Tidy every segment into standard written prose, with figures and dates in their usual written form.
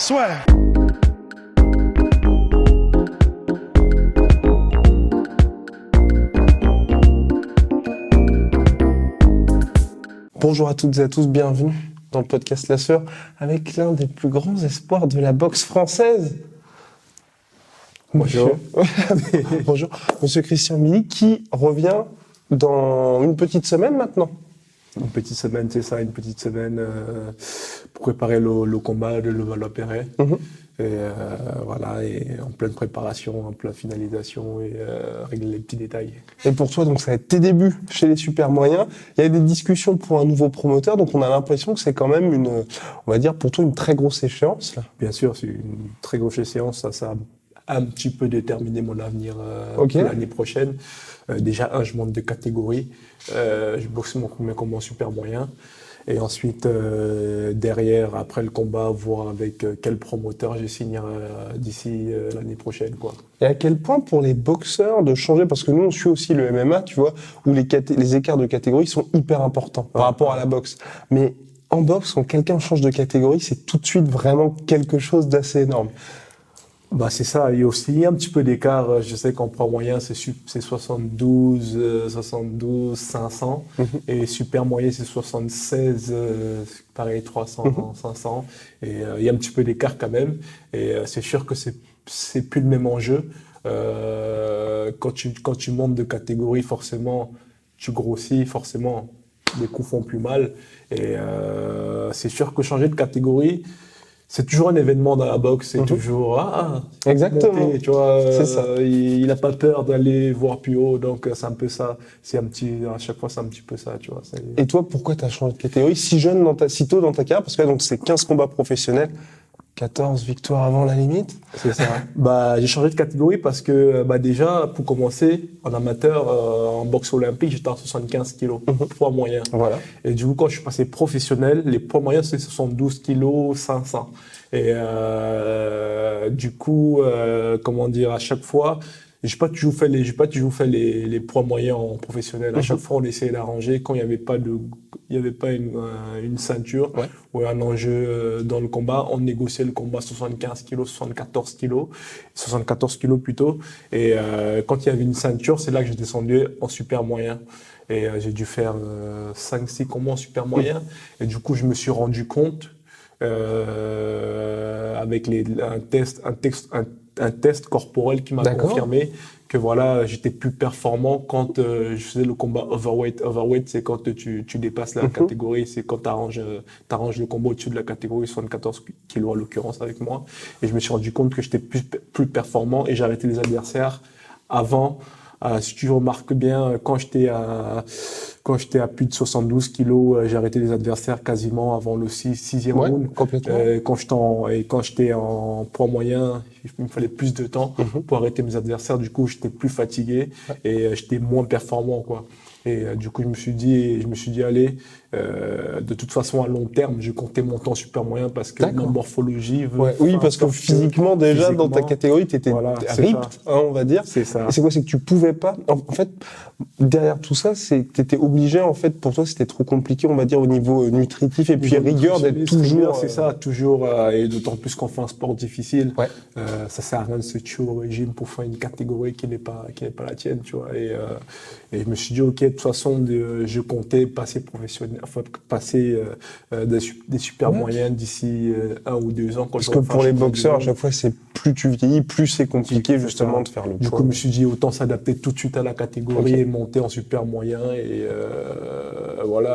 Swear. Bonjour à toutes et à tous, bienvenue dans le podcast La Sueur avec l'un des plus grands espoirs de la boxe française. Bonjour. Bonjour, Monsieur Christian Milly qui revient dans une petite semaine maintenant. Une petite semaine, c'est ça, une petite semaine pour préparer le combat de Levallois-Perret. Et voilà, et en pleine préparation, en pleine finalisation et régler les petits détails. Et pour toi, donc ça va être tes débuts chez les super moyens. Il y a des discussions pour un nouveau promoteur, donc on a l'impression que c'est quand même on va dire pour toi une très grosse échéance. Là. Bien sûr, c'est une très grosse échéance, ça a un petit peu déterminé mon avenir pour l'année prochaine. Déjà, je monte de catégorie. Je boxe mon premier combat en super moyen. Et ensuite, derrière, après le combat, voir avec quel promoteur je signerai d'ici l'année prochaine, quoi. Et à quel point pour les boxeurs de changer, parce que nous on suit aussi le MMA, tu vois, où les écarts de catégorie sont hyper importants par rapport à la boxe. Mais en boxe, quand quelqu'un change de catégorie, c'est tout de suite vraiment quelque chose d'assez énorme. Bah c'est ça, il y a aussi un petit peu d'écart. Je sais qu'en poids moyen c'est 72, 500 et super moyen c'est 76, pareil 300, 500 et il y a un petit peu d'écart quand même et c'est sûr que c'est plus le même enjeu. Quand tu montes de catégorie, forcément tu grossis, forcément les coups font plus mal et c'est sûr que changer de catégorie c'est toujours un événement dans la boxe, c'est toujours exactement. Monter, tu vois, c'est ça. Il n'a pas peur d'aller voir plus haut, donc c'est un peu ça. À chaque fois c'est un petit peu ça, tu vois. Et toi, pourquoi tu as changé de catégorie si jeune, si tôt dans ta carrière? Parce que donc c'est 15 combats professionnels, 14 victoires avant la limite. C'est ça. J'ai changé de catégorie parce que déjà pour commencer en amateur en boxe olympique j'étais à 75 kilos, poids moyen. Voilà. Et du coup quand je suis passé professionnel, les poids moyens c'est 72 kilos 500. Et du coup à chaque fois j'ai pas toujours fait les poids moyens en professionnel. À chaque fois on essayait d'arranger quand il y avait pas une ceinture ou un enjeu dans le combat, on négociait le combat 75 kilos, 74 kilos plutôt. Et quand il y avait une ceinture, c'est là que j'ai descendu en super moyen. Et j'ai dû faire 5-6 combats en super moyen. Et du coup, je me suis rendu compte avec un test corporel qui m'a confirmé que voilà, j'étais plus performant quand je faisais le combat overweight. Overweight, c'est quand tu dépasses la catégorie, c'est quand t'arranges le combat au-dessus de la catégorie 74 kilos en l'occurrence avec moi. Et je me suis rendu compte que j'étais plus performant et j'ai arrêté les adversaires avant. Si tu remarques bien, quand j'étais à plus de 72 kilos, j'ai arrêté les adversaires quasiment avant le sixième round. Complètement. Quand j'étais en poids moyen, il me fallait plus de temps pour arrêter mes adversaires. Du coup, j'étais plus fatigué et j'étais moins performant, quoi. Et du coup, je me suis dit, allez, de toute façon, à long terme, je comptais mon temps super moyen parce que ma morphologie veut... Oui, parce que physiquement, dans ta catégorie, tu étais ripped, on va dire. C'est ça. Et c'est quoi? C'est que tu pouvais pas... En fait, derrière tout ça, c'est que tu étais obligé, en fait, pour toi, c'était trop compliqué, on va dire, au niveau nutritif et puis rigueur d'être toujours... C'est ça, toujours, et d'autant plus qu'on fait un sport difficile. Ça sert à rien de se tuer au régime pour faire une catégorie qui n'est pas la tienne, tu vois. Et je me suis dit, ok, de toute façon, je comptais passer professionnel, des super moyens d'ici 1 ou 2 ans. Parce que pour les boxeurs, à chaque fois, c'est plus tu vieillis, plus c'est compliqué justement de faire le poids. Du coup, je me suis dit, autant s'adapter tout de suite à la catégorie et monter en super moyen et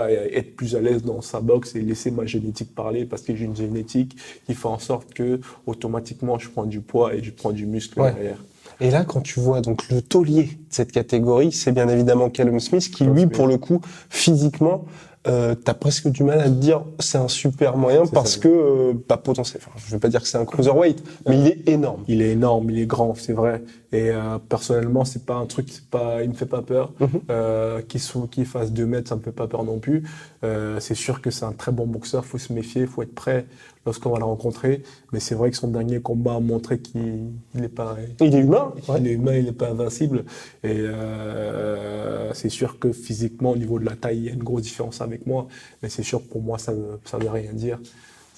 et être plus à l'aise dans sa boxe et laisser ma génétique parler parce que j'ai une génétique qui fait en sorte que automatiquement je prends du poids et je prends du muscle derrière. Et là, quand tu vois donc le taulier de cette catégorie, c'est bien évidemment Callum Smith qui, lui, pour le coup, physiquement, t'as presque du mal à te dire c'est un super moyen parce que pas potentiel. Enfin, je vais pas dire que c'est un cruiserweight, mais il est énorme. Il est énorme, il est grand, c'est vrai. Et personnellement, c'est pas un truc, il me fait pas peur. Qu'il fasse 2 mètres, ça me fait pas peur non plus. C'est sûr que c'est un très bon boxeur, faut se méfier, faut être prêt lorsqu'on va le rencontrer. Mais c'est vrai que son dernier combat a montré qu'il est pas. Il est humain. Il est humain, il est pas invincible. Et c'est sûr que physiquement, au niveau de la taille, il y a une grosse différence avec moi. Mais c'est sûr que pour moi, ça veut rien dire.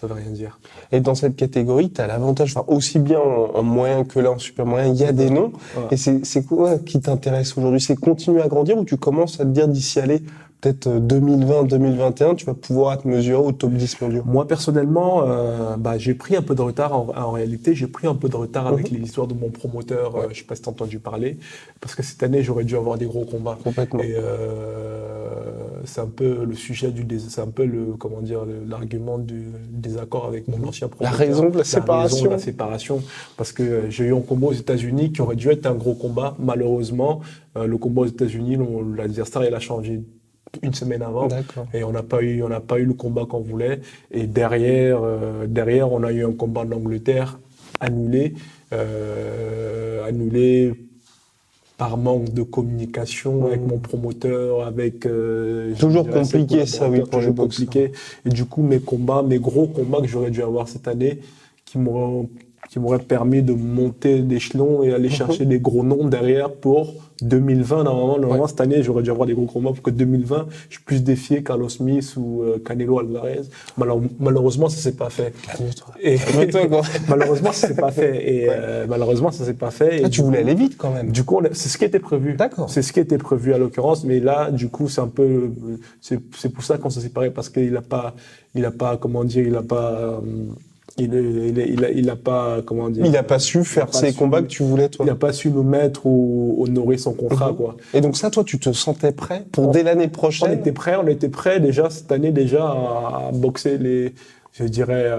ça veut rien dire. Et dans cette catégorie, tu as l'avantage, enfin, aussi bien en moyen que là en super moyen, il y a des noms. Ouais. Et c'est quoi qui t'intéresse aujourd'hui? C'est continuer à grandir ou tu commences à te dire d'ici aller peut-être 2020, 2021, tu vas pouvoir te mesurer au top 10 mondiaux? Moi, personnellement, j'ai pris un peu de retard. En réalité, j'ai pris un peu de retard avec les histoires de mon promoteur. Ouais. Je sais pas si t'as entendu parler. Parce que cette année, j'aurais dû avoir des gros combats. Complètement. Et c'est un peu le sujet c'est un peu l'argument du désaccord avec mon ancien promoteur. La raison de la séparation. Raison de la séparation. Parce que j'ai eu un combat aux États-Unis qui aurait dû être un gros combat. Malheureusement, le combat aux États-Unis, l'adversaire, il a changé une semaine avant. D'accord. Et on n'a pas eu le combat qu'on voulait. Et derrière, on a eu un combat en Angleterre annulé par manque de communication avec mon promoteur, avec toujours compliqué ça, oui, pour les boxeurs. Compliqué. Et du coup, mes gros combats que j'aurais dû avoir cette année, qui m'auraient permis de monter d'échelon et aller chercher des gros noms derrière pour 2020. Normalement, cette année, j'aurais dû avoir des gros combats pour que 2020, je puisse défier Carlos Smith ou Canelo Alvarez. Malheureusement, ça s'est pas fait. Calme-toi, quoi. Malheureusement, ça s'est pas fait. Et malheureusement, ça s'est pas fait. Et tu voulais aller vite quand même. Du coup, c'est ce qui était prévu. D'accord. C'est ce qui était prévu à l'occurrence, mais là, du coup, c'est un peu, c'est pour ça qu'on s'est séparés, parce qu'il a pas, comment dire, il a pas su faire ces combats que tu voulais, toi. Il a pas su nous mettre ou honorer son contrat, quoi. Et donc ça, toi, tu te sentais prêt pour dès l'année prochaine? On était prêt déjà cette année à boxer je dirais,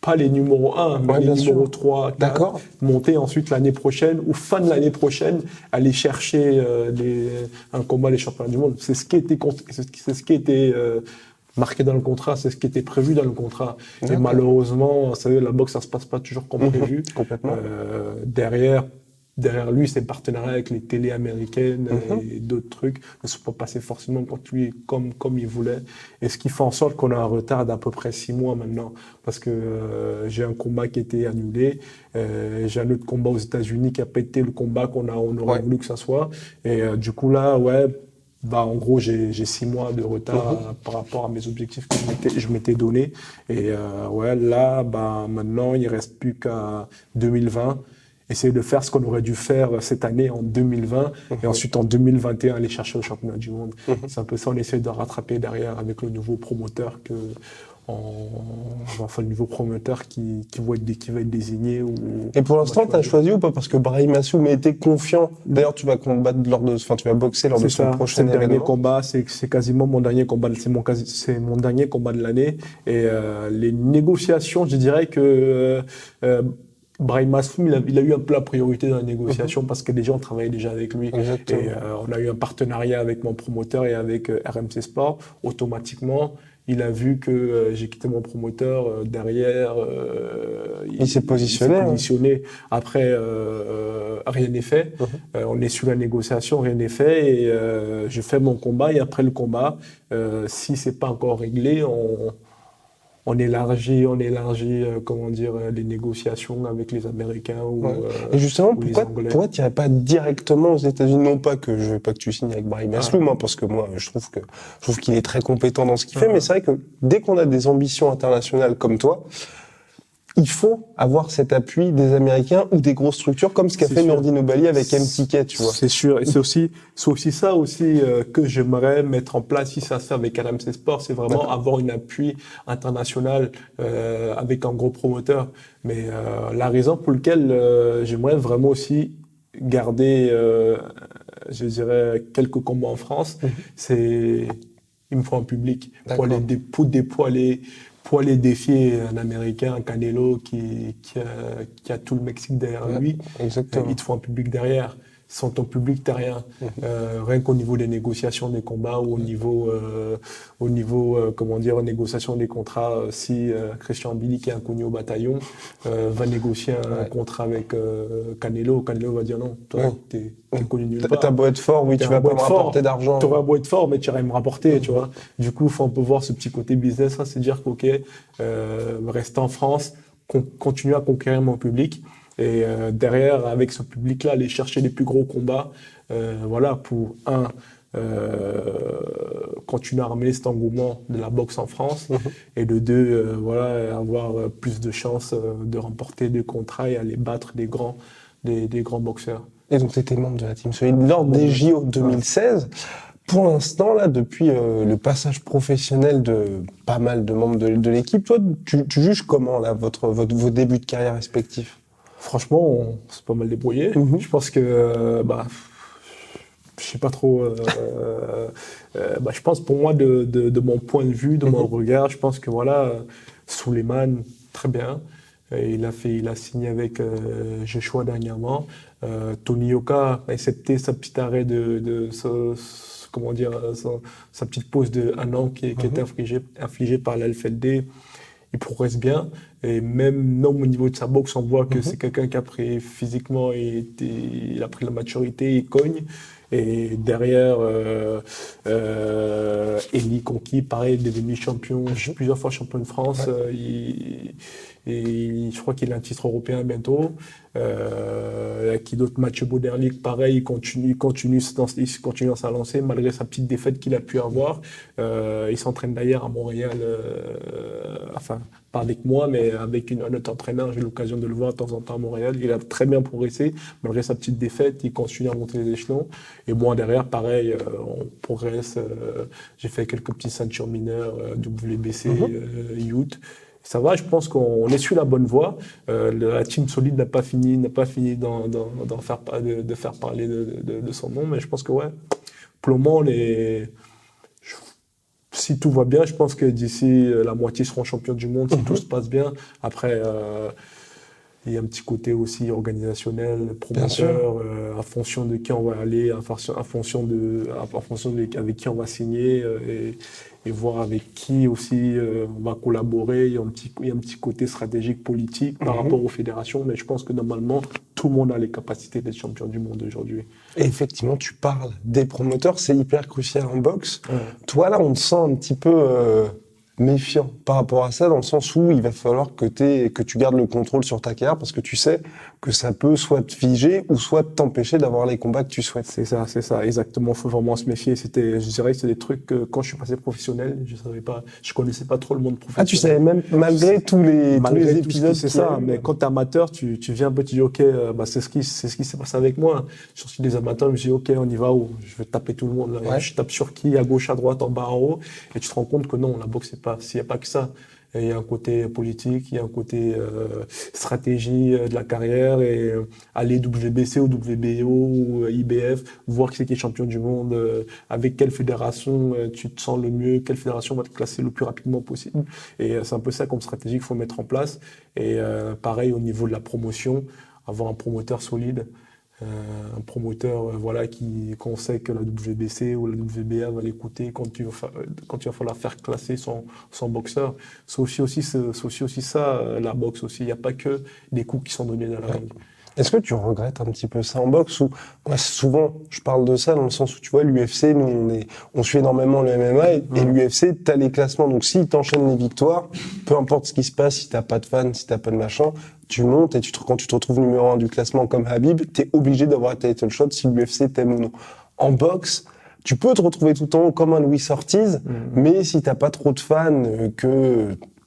pas les numéros 1, mais les numéros 3, 4. D'accord. Monter ensuite l'année prochaine, ou fin de l'année prochaine, aller chercher un combat les championnats du monde. C'est ce qui était marqué dans le contrat, c'est ce qui était prévu dans le contrat. Et malheureusement, vous savez, la boxe, ça se passe pas toujours comme prévu. Complètement. Derrière lui, ses partenariats avec les télés américaines et d'autres trucs ne sont pas passés forcément comme il voulait. Et ce qui fait en sorte qu'on a un retard d'à peu près 6 mois maintenant. Parce que j'ai un combat qui a été annulé. J'ai un autre combat aux États-Unis qui a pas été le combat qu'on aurait voulu que ça soit. Et du coup, là, en gros, j'ai 6 mois de retard par rapport à mes objectifs que je m'étais donné. Et là, maintenant, il reste plus qu'à 2020. Essayer de faire ce qu'on aurait dû faire cette année en 2020 et ensuite en 2021 aller chercher le championnat du monde. C'est un peu ça, on essaie de rattraper derrière avec le nouveau promoteur le nouveau promoteur qui va être désigné. Et pour l'instant, tu as choisi ou pas? Parce que Brahim Assoum était confiant. D'ailleurs, tu vas boxer lors de son prochain événement. Dernier combat, c'est quasiment mon dernier combat. C'est mon dernier combat de l'année. Et les négociations, je dirais que Brahim Assoum, il a eu un peu la priorité dans les négociations parce que déjà, on travaillait déjà avec lui. Exactement. Et on a eu un partenariat avec mon promoteur et avec RMC Sport. Automatiquement, il a vu que j'ai quitté mon promoteur. Derrière, il s'est positionné. Après, rien n'est fait. On est sur la négociation, rien n'est fait. Et je fais mon combat. Et après le combat, si c'est pas encore réglé, on élargit, les négociations avec les Américains et justement, les Anglais. Pourquoi tu n'irais pas directement aux États-Unis? Non pas que je veux pas que tu signes avec Brahim Assoum, parce que moi, je trouve qu'il est très compétent dans ce qu'il fait, mais c'est vrai que dès qu'on a des ambitions internationales comme toi, il faut avoir cet appui des Américains ou des grosses structures comme ce qu'a fait Nourdine Oubali avec MTK, tu vois. C'est sûr. Et c'est aussi ça que j'aimerais mettre en place si ça se fait avec RMC Sport. C'est vraiment avoir un appui international, avec un gros promoteur. Mais, la raison pour laquelle, j'aimerais vraiment aussi garder, je dirais, quelques combats en France, il me faut un public pour aller défier un Américain, un Canelo qui a tout le Mexique derrière lui. Exactement. Il te faut un public derrière. Sans ton public, t'as rien. Rien qu'au niveau des négociations des combats ou au niveau négociation des contrats, si Christian Billy, qui est inconnu au bataillon, va négocier un contrat avec Canelo va dire non, toi, t'es connu nulle part. T'as beau être fort, tu vas pas me rapporter d'argent. T'auras beau être fort, mais tu vas me rapporter, tu vois. Du coup, on peut voir ce petit côté business, c'est dire qu'ok, rester en France, continuer à conquérir mon public. Et derrière, avec ce public-là, aller chercher les plus gros combats, pour continuer à ramener cet engouement de la boxe en France, et de deux, voilà, avoir plus de chances de remporter des contrats et aller battre des grands boxeurs. Et donc, tu étais membre de la Team Solide lors des JO 2016. Pour l'instant, là, depuis le passage professionnel de pas mal de membres de l'équipe, toi, tu juges comment là vos débuts de carrière respectifs? Franchement, on s'est pas mal débrouillé. Je pense que, je sais pas trop. Je pense pour moi, de mon point de vue, de mon regard, je pense que voilà, Souleymane, très bien. Il a signé avec Joshua dernièrement. Tony Yoka, excepté sa petite arrêt sa petite pause de 1 an qui était infligée par l'LFLD, il progresse bien. Et même au niveau de sa boxe, on voit que c'est quelqu'un qui a pris physiquement, il a pris la maturité, il cogne. Et derrière, Eli Conqui, pareil, devenu champion, plusieurs fois champion de France. Je crois qu'il a un titre européen bientôt. Qui d'autre? Mathieu Bauderlic, pareil, il continue dans sa lancée malgré sa petite défaite qu'il a pu avoir. Il s'entraîne d'ailleurs à Montréal, pas avec moi, mais avec un autre entraîneur. J'ai l'occasion de le voir de temps en temps à Montréal. Il a très bien progressé malgré sa petite défaite. Il continue à monter les échelons. Et moi derrière, pareil, on progresse. J'ai fait quelques petits ceintures mineures, WBC, Youth. Ça va, je pense qu'on est sur la bonne voie. La Team Solide n'a pas fini de faire parler de son nom, mais je pense que ouais, pour le moment, si tout va bien, je pense que d'ici la moitié seront champions du monde, si tout se passe bien. Après, il y a un petit côté aussi organisationnel, promoteur, en fonction de qui on va aller, en fonction de avec qui on va signer, et voir avec qui aussi on va collaborer. Il y a un petit côté stratégique, politique par rapport aux fédérations, mais je pense que normalement, tout le monde a les capacités d'être champion du monde aujourd'hui. Et effectivement, tu parles des promoteurs, c'est hyper crucial en boxe. Toi, là, on te sent un petit peu méfiant par rapport à ça, dans le sens où il va falloir que tu gardes le contrôle sur ta carrière, parce que tu sais que ça peut soit te figer ou soit t'empêcher d'avoir les combats que tu souhaites. C'est ça, exactement. Faut vraiment se méfier. Je dirais que c'est des trucs que quand je suis passé professionnel, je connaissais pas trop le monde professionnel. Ah, tu savais même, malgré tous les épisodes. C'est ça, mais quand t'es amateur, tu viens un peu, tu dis, ok, c'est ce qui s'est passé avec moi. Je suis des amateurs, je me dis, ok, on y va où? Je vais taper tout le monde, là. Ouais. Je tape sur qui? À gauche, à droite, en bas, en haut. Et tu te rends compte que non, la boxe, s'il n'y a pas que ça. Il y a un côté politique, il y a un côté stratégie de la carrière, et aller WBC ou WBO ou IBF, voir qui c'est qui est champion du monde, avec quelle fédération tu te sens le mieux, quelle fédération va te classer le plus rapidement possible. Et c'est un peu ça comme stratégie qu'il faut mettre en place. Et pareil au niveau de la promotion, avoir un promoteur solide. Un promoteur qu'on sait que la WBC ou la WBA va l'écouter quand il va falloir faire classer son boxeur. C'est aussi ça, la boxe aussi. Il n'y a pas que des coups qui sont donnés dans la ring. Est-ce que tu regrettes un petit peu ça en boxe, ou moi souvent je parle de ça dans le sens où tu vois l'UFC, nous on suit énormément le MMA, et l'UFC, t'as les classements, donc si t'enchaînes les victoires, peu importe ce qui se passe, si t'as pas de fans, si t'as pas de machin, tu montes, et quand tu te retrouves numéro 1 du classement comme Habib, t'es obligé d'avoir un title shot si l'UFC t'aime ou non. En boxe, tu peux te retrouver tout en haut comme un Louis Ortiz, mais si t'as pas trop de fans,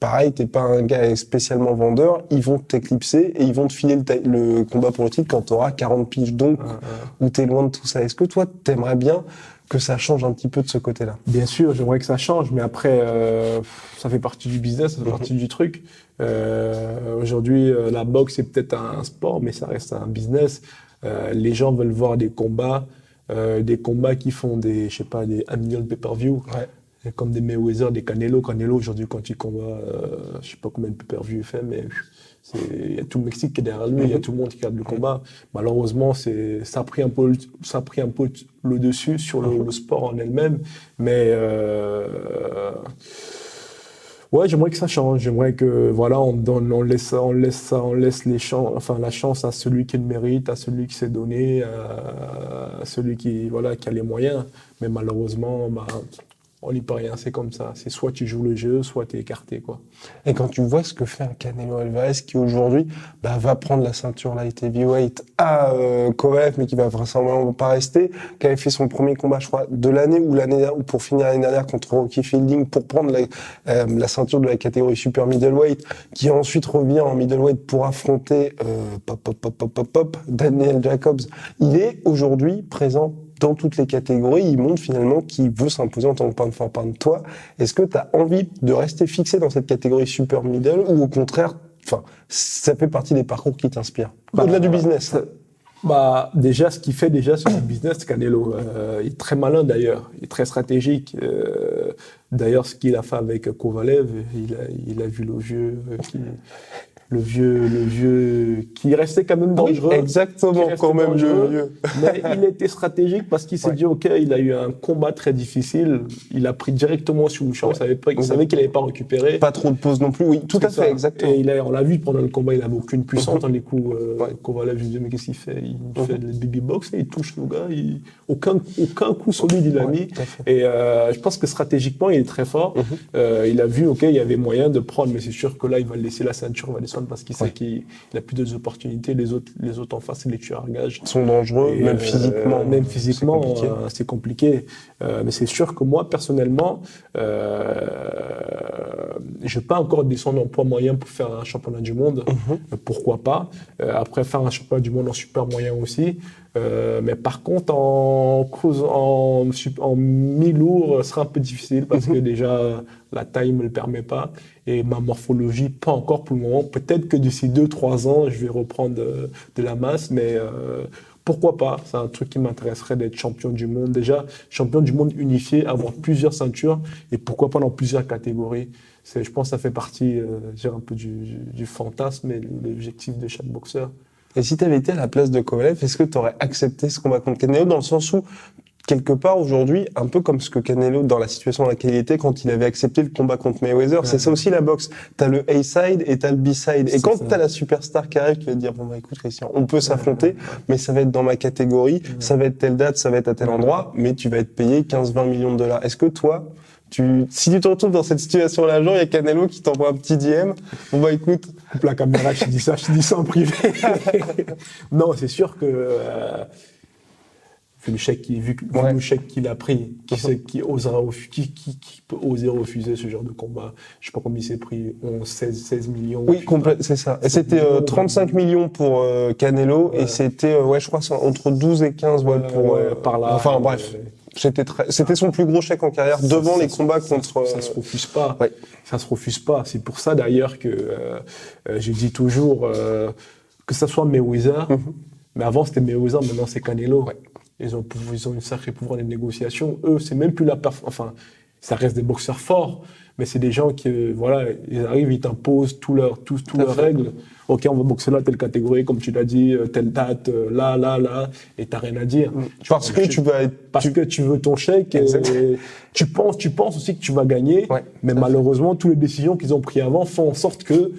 pareil, t'es pas un gars spécialement vendeur, ils vont t'éclipser et ils vont te filer le combat pour le titre quand t'auras 40 piges, donc, où t'es loin de tout ça. Est-ce que toi, t'aimerais bien que ça change un petit peu de ce côté-là? Bien sûr, j'aimerais que ça change, mais après, ça fait partie du business, ça fait partie du truc. Aujourd'hui, la boxe, c'est peut-être un sport, mais ça reste un business. Les gens veulent voir des combats qui font des 1 million de pay-per-view. Ouais. Comme des Mayweather, des Canelo. Canelo, aujourd'hui, quand il combat, je sais pas combien de pay-per-view il fait, mais il y a tout le Mexique qui est derrière lui, il y a tout le monde qui regarde le combat. Malheureusement, ça a pris un peu le dessus sur le sport en elle-même, mais ouais, j'aimerais que ça change. J'aimerais que on laisse la chance à celui qui le mérite, à celui qui s'est donné, à celui qui a les moyens. Mais malheureusement, On n'y peut rien, c'est comme ça. C'est soit tu joues le jeu, soit tu es écarté, quoi. Et quand tu vois ce que fait un Canelo Alvarez qui aujourd'hui va prendre la ceinture light heavyweight à Kovalev, mais qui va vraisemblablement pas rester, qui avait fait son premier combat, je crois, de l'année ou pour finir l'année dernière contre Rocky Fielding pour prendre la ceinture de la catégorie super middleweight, qui ensuite revient en middleweight pour affronter Daniel Jacobs. Il est aujourd'hui présent dans toutes les catégories, il montre finalement qu'il veut s'imposer en tant que pound for pound. Toi, est-ce que tu as envie de rester fixé dans cette catégorie super middle ou au contraire, ça fait partie des parcours qui t'inspirent au-delà du business? Déjà, ce qu'il fait c'est du business, Canelo. Il est très malin d'ailleurs, il est très stratégique. D'ailleurs, ce qu'il a fait avec Kovalev, il a vu le vieux qui restait quand même dangereux. Oui, exactement, quand même le vieux. Mais il était stratégique parce qu'il s'est dit, OK, il a eu un combat très difficile. Il a pris directement sur le champ. Il savait qu'il n'avait pas récupéré. Pas trop de pause non plus. Oui, tout à fait, exactement. Et on l'a vu pendant le combat, il n'avait aucune puissance dans les coups. Kovalev, je me dis, mais qu'est-ce qu'il fait? Il fait le baby box et il touche le gars. Aucun coup solide il a mis. Et je pense que stratégiquement, il est très fort. Il a vu, OK, il y avait moyen de prendre, mais c'est sûr que là, il va laisser la ceinture, il va descendre parce qu'il sait qu'il a plus d'autres opportunités. Les autres en face, c'est les tueurs à gages. Ils sont dangereux, même physiquement. Même physiquement, c'est compliqué. Mais c'est sûr que moi, personnellement, je vais pas encore descendre en poids moyen pour faire un championnat du monde. Pourquoi pas? Après, faire un championnat du monde en super moyen aussi. Mais par contre, en mi-lourd, ce sera un peu difficile parce que déjà, la taille me le permet pas et ma morphologie, pas encore pour le moment. Peut-être que d'ici 2-3 ans, je vais reprendre de la masse, mais pourquoi pas? C'est un truc qui m'intéresserait d'être champion du monde. Déjà, champion du monde unifié, avoir plusieurs ceintures et pourquoi pas dans plusieurs catégories. Je pense que ça fait partie un peu du fantasme et l'objectif de chaque boxeur. Et si tu avais été à la place de Kovalev, est-ce que tu aurais accepté ce combat contre Canelo dans le sens où, quelque part aujourd'hui, un peu comme ce que Canelo, dans la situation dans laquelle il était quand il avait accepté le combat contre Mayweather, c'est ça aussi la boxe. T'as le A-side et t'as le B-side. Et quand t'as la superstar qui arrive, qui va te dire, bon écoute Christian, on peut s'affronter, mais ça va être dans ma catégorie, ça va être telle date, ça va être à tel endroit, mais tu vas être payé 15-20 millions de dollars. Est-ce que toi, si tu te retrouves dans cette situation-là, un jour, il y a Canelo qui t'envoie un petit DM. Bon, écoute. Coupe la caméra, je te dis ça en privé. Non, c'est sûr que, vu le chèque qu'il a pris, qui peut oser refuser ce genre de combat. Je sais pas combien il s'est pris, 16 millions. Oui, c'est ça. Et c'était 35 millions pour Canelo, et c'était, je crois, entre 12 et 15, par là. Enfin, bref. C'était son plus gros chèque en carrière devant les combats contre. Ça se refuse pas. Ouais. Ça se refuse pas. C'est pour ça d'ailleurs que je dis toujours que ça soit Mayweather, mais avant c'était Mayweather, maintenant c'est Canelo. Ouais. Ils ont une sacrée pouvoir de négociation. Eux, c'est même plus enfin, ça reste des boxeurs forts, mais c'est des gens qui, ils arrivent, ils t'imposent toutes leurs règles. OK, on va boxer là, telle catégorie, comme tu l'as dit, telle date, là, et t'as rien à dire. Parce que tu veux ton chèque, et tu penses aussi que tu vas gagner, mais malheureusement, toutes les décisions qu'ils ont prises avant font en sorte que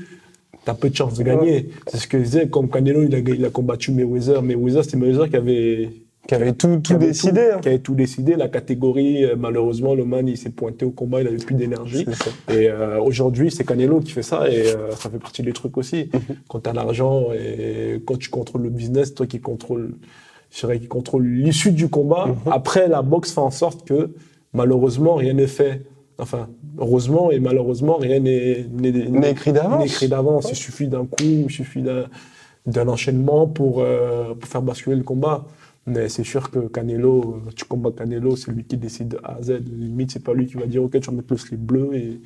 t'as peu de chances de gagner. C'est ce que je disais, comme Canelo, il a combattu Mayweather. Mayweather, c'est Mayweather qui avait tout décidé. Qui avait tout décidé. La catégorie, malheureusement, le man, il s'est pointé au combat, il avait plus d'énergie. Et aujourd'hui, c'est Canelo qui fait ça, et ça fait partie des trucs aussi. Quand t'as l'argent et quand tu contrôles le business, toi qui contrôle l'issue du combat. Après, la boxe fait en sorte que, malheureusement, rien n'est fait. Enfin, heureusement et malheureusement, rien n'est écrit d'avance. Il suffit d'un coup, il suffit d'un enchaînement pour faire basculer le combat. Mais c'est sûr que Canelo, tu combats Canelo, c'est lui qui décide de A à Z. Limite, c'est pas lui qui va dire, OK, tu vas mettre le slip bleu et...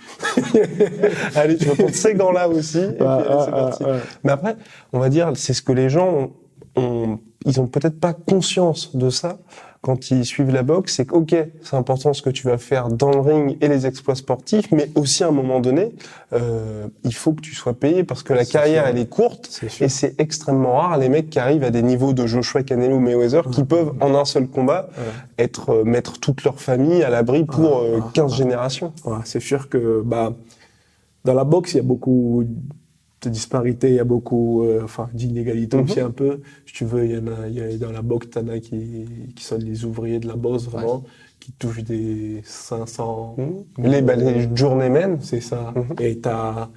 Allez, tu vas prendre ces gants-là aussi, et puis allez, c'est parti. Mais après, on va dire, c'est ce que les gens ils ont peut-être pas conscience de ça quand ils suivent la boxe, c'est que, OK, c'est important ce que tu vas faire dans le ring et les exploits sportifs, mais aussi à un moment donné, il faut que tu sois payé parce que la carrière, elle est courte et c'est extrêmement rare les mecs qui arrivent à des niveaux de Joshua, Canelo, Mayweather qui peuvent, en un seul combat, mettre toute leur famille à l'abri pour 15 générations. Ouais, c'est sûr que, dans la boxe, il y a beaucoup de disparités, il y a beaucoup d'inégalités aussi un peu. Si tu veux, il y a dans la boxe, t'en as qui sont les ouvriers de la boxe, vraiment, qui touchent des 500. Les journeymen. C'est ça. Et t'as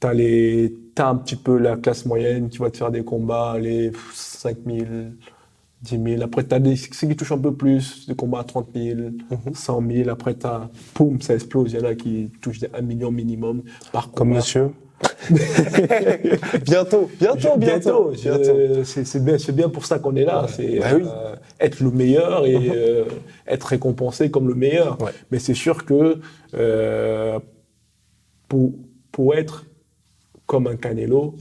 un petit peu la classe moyenne qui va te faire des combats, les 5 000, 10 000. Après, t'as ceux qui touchent un peu plus, des combats à 30 000, 100 000. Après, poum, ça explose. Il y en a qui touchent 1 million minimum par combat. Comme monsieur. bientôt. C'est bien pour ça qu'on est là. Ouais. C'est Oui. être le meilleur et être récompensé comme le meilleur. Ouais. Mais c'est sûr que pour être comme un Canelo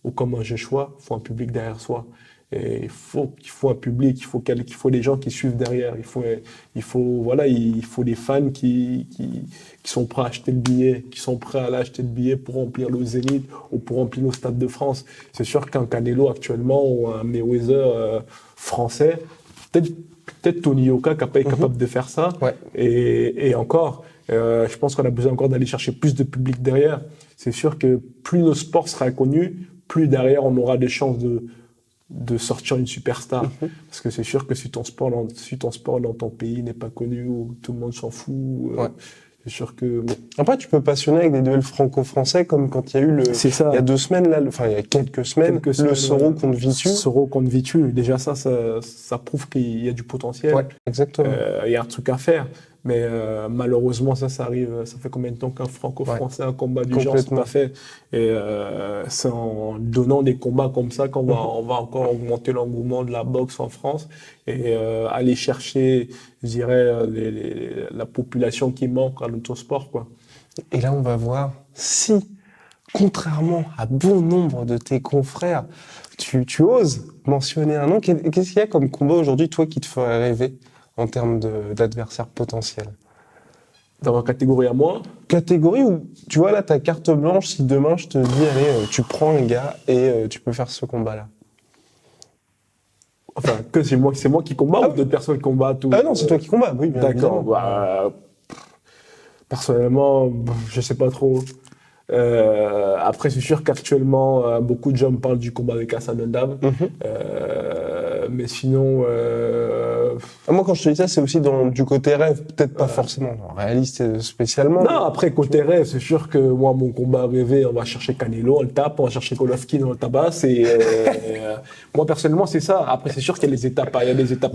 ou comme un Joshua, il faut un public derrière soi. Et il faut un public, il faut des gens qui suivent derrière. Il faut des fans qui sont prêts à acheter le billet, qui sont prêts à aller acheter le billet pour remplir le Zénith ou pour remplir le Stade de France. C'est sûr qu'un Canelo actuellement ou un Mayweather français, peut-être Tony Yoka qui n'a pas été capable de faire ça. Ouais. Et encore, je pense qu'on a besoin encore d'aller chercher plus de public derrière. C'est sûr que plus nos sports sera connu, plus derrière on aura des chances de sortir une superstar. Parce que c'est sûr que si ton sport dans ton pays n'est pas connu ou tout le monde s'en fout, c'est sûr que... Après, tu peux passionner avec des duels franco-français comme quand il y a eu il y a 2 semaines, là, il y a quelques semaines, le Soro contre Vitu. Soro contre Vitu, déjà ça prouve qu'il y a du potentiel. Ouais, exactement. Il y a un truc à faire. Mais malheureusement, ça arrive. Ça fait combien de temps qu'un franco-français, un combat du genre, c'est pas fait. Et c'est en donnant des combats comme ça qu'on on va encore augmenter l'engouement de la boxe en France et aller chercher, je dirais, la population qui manque à notre sport, quoi. Et là, on va voir si, contrairement à bon nombre de tes confrères, tu oses mentionner un nom. Qu'est-ce qu'il y a comme combat aujourd'hui, toi, qui te ferait rêver en termes d'adversaires potentiels? Dans ma catégorie à moi? Catégorie où, tu vois, là, ta carte blanche, si demain je te dis, allez, tu prends un gars et tu peux faire ce combat-là. Enfin, que c'est moi qui combat ou d'autres personnes combattent ou... Ah non, c'est toi qui combats, oui, bien D'accord. évidemment. Personnellement, je sais pas trop. Après, c'est sûr qu'actuellement, beaucoup de gens me parlent du combat avec Hassan Ndam. Mais sinon... Moi, quand je te dis ça, c'est aussi du côté rêve, peut-être pas forcément réaliste spécialement. Non, après, côté rêve, c'est sûr que moi, mon combat rêvé, on va chercher Canelo, on le tape, on va chercher Golovkin, on le tabasse. Et moi, personnellement, c'est ça. Après, c'est sûr qu'il y a des étapes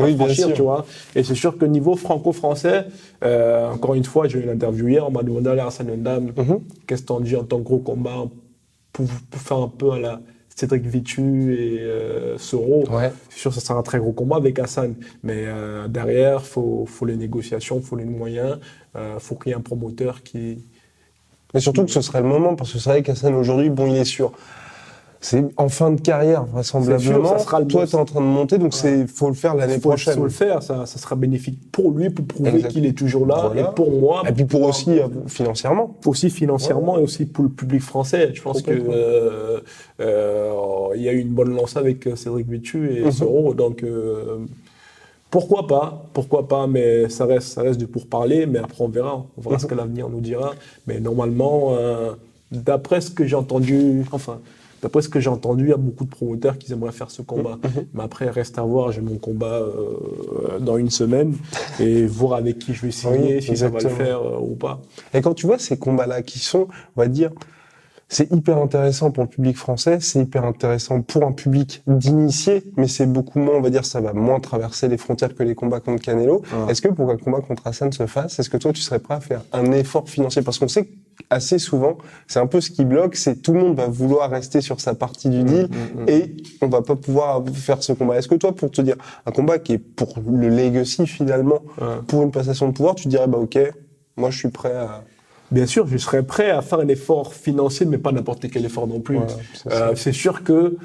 à franchir, tu vois. Et c'est sûr que niveau franco-français, encore une fois, j'ai eu une interview hier, on m'a demandé à Hassan Ndam, qu'est-ce que t'en dis en tant que gros combat pour faire un peu à la Cédric Vitu et Soro. Ouais. C'est sûr que ça sera un très gros combat avec Hassan. Mais derrière, faut les négociations, faut les moyens, faut qu'il y ait un promoteur qui... Mais surtout que ce serait le moment, parce que c'est vrai qu'Hassan aujourd'hui, bon, il est sûr. C'est en fin de carrière, vraisemblablement. Sûr, ça sera toi, t'es en train de monter, donc faut le faire l'année prochaine. Faut le faire, ça sera bénéfique pour lui, pour prouver qu'il est toujours là, voilà. Et pour moi. Et puis pour aussi financièrement. Aussi financièrement, et aussi pour le public français. Je pense que il y a eu une bonne lancée avec Cédric Vitu et Soro, donc pourquoi pas, mais ça reste de pourparler, mais après on verra ce que l'avenir nous dira. Mais normalement, d'après ce que j'ai entendu, il y a beaucoup de promoteurs qui aimeraient faire ce combat. Mais après, reste à voir. J'ai mon combat dans une semaine et voir avec qui je vais signer, si ça va le faire ou pas. Et quand tu vois ces combats-là qui sont, on va dire, c'est hyper intéressant pour le public français, c'est hyper intéressant pour un public d'initiés, mais c'est beaucoup moins, on va dire, ça va moins traverser les frontières que les combats contre Canelo. Est-ce que pour qu'un combat contre Hassan se fasse, est-ce que toi, tu serais prêt à faire un effort financier? Parce qu'on sait assez souvent, c'est un peu ce qui bloque, c'est tout le monde va vouloir rester sur sa partie du deal et on va pas pouvoir faire ce combat. Est-ce que toi, pour te dire, un combat qui est pour le legacy finalement, pour une passation de pouvoir, tu dirais, bah ok, moi je suis prêt à... Bien sûr, je serais prêt à faire un effort financier, mais pas n'importe quel effort non plus. C'est sûr que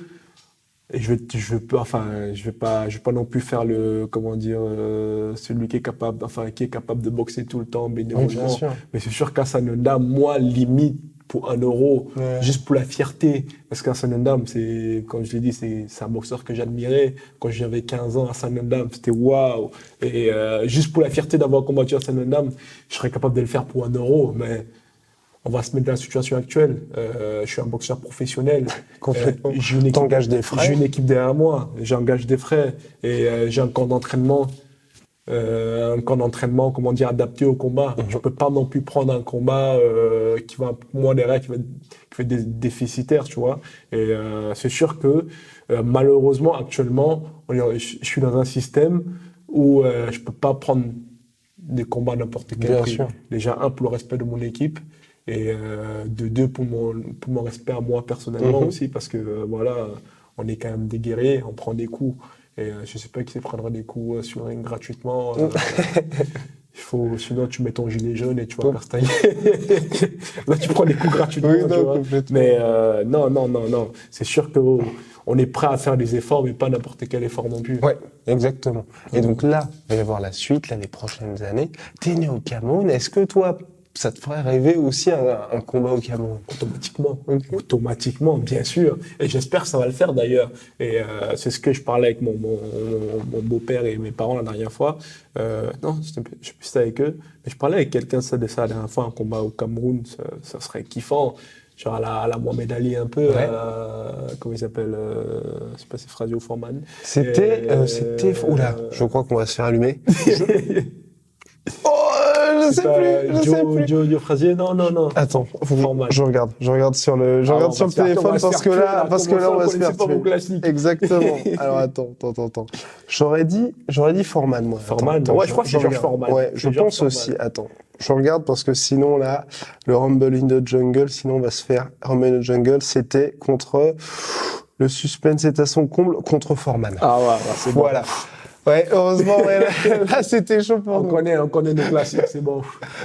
je vais pas non plus faire celui qui est capable de boxer tout le temps bénévolement. Oui, mais c'est sûr qu'Hassan Ndam, moi, limite pour 1 euro, juste pour la fierté. Parce qu'Hassan Ndam, comme je l'ai dit, c'est un boxeur que j'admirais. Quand j'avais 15 ans, Hassan Ndam, c'était waouh. Et juste pour la fierté d'avoir combattu Hassan Ndam, je serais capable de le faire pour 1 euro. Mais on va se mettre dans la situation actuelle. Je suis un boxeur professionnel. Complètement. T'engages des frais. J'ai une équipe derrière moi. J'engage des frais. Et j'ai un camp d'entraînement un camp d'entraînement, comment dire, adapté au combat. Je peux pas non plus prendre un combat qui va, pour moi, derrière, qui va être déficitaire, tu vois. Et c'est sûr que malheureusement, actuellement, je suis dans un système où je peux pas prendre des combats à n'importe quel Bien prix. sûr. Déjà, un, pour le respect de mon équipe, et de deux, pour mon respect à moi personnellement aussi, parce que voilà, on est quand même des guerriers, on prend des coups. Et je sais pas qui sait prendre des coups sur le ring gratuitement. Sinon tu mets ton gilet jaune et tu vas faire tailler. Là tu prends des coups gratuitement. Oui, tu non, vois. complètement. Mais non. C'est sûr que on est prêt à faire des efforts, mais pas n'importe quel effort non plus. Ouais, exactement. Et donc là, il va y avoir la suite, là, les prochaines années. T'es né au Cameroun. Est-ce que toi, ça te ferait rêver aussi un combat au Cameroun? Automatiquement, bien sûr. Et j'espère que ça va le faire d'ailleurs. Et c'est ce que je parlais avec mon beau-père et mes parents la dernière fois. Non, je sais plus si c'était avec eux. Mais je parlais avec quelqu'un de ça la dernière fois, un combat au Cameroun, ça serait kiffant. Genre à la Mohamed Ali un peu. Ouais. Comment il s'appelle c'est pas, c'est Frazier Foreman. C'était... Oula, je crois qu'on va se faire allumer. Je sais plus. Joe Frazier, non. Attends, Foreman. je regarde sur le téléphone parce que là, on va se faire tuer. Classique. Exactement. Alors attends. J'aurais dit Foreman, moi. Foreman. Attends, Ouais, je crois que c'est George Foreman. Ouais, je pense aussi. Attends, je regarde parce que sinon là, le Rumble in the Jungle, sinon on va se faire Rumble in the Jungle. C'était contre le suspense est à son comble contre Foreman. Ah ouais, c'est bon. Voilà. Ouais, heureusement, ouais, là c'était chaud pour nous. On connaît nos classiques, c'est bon.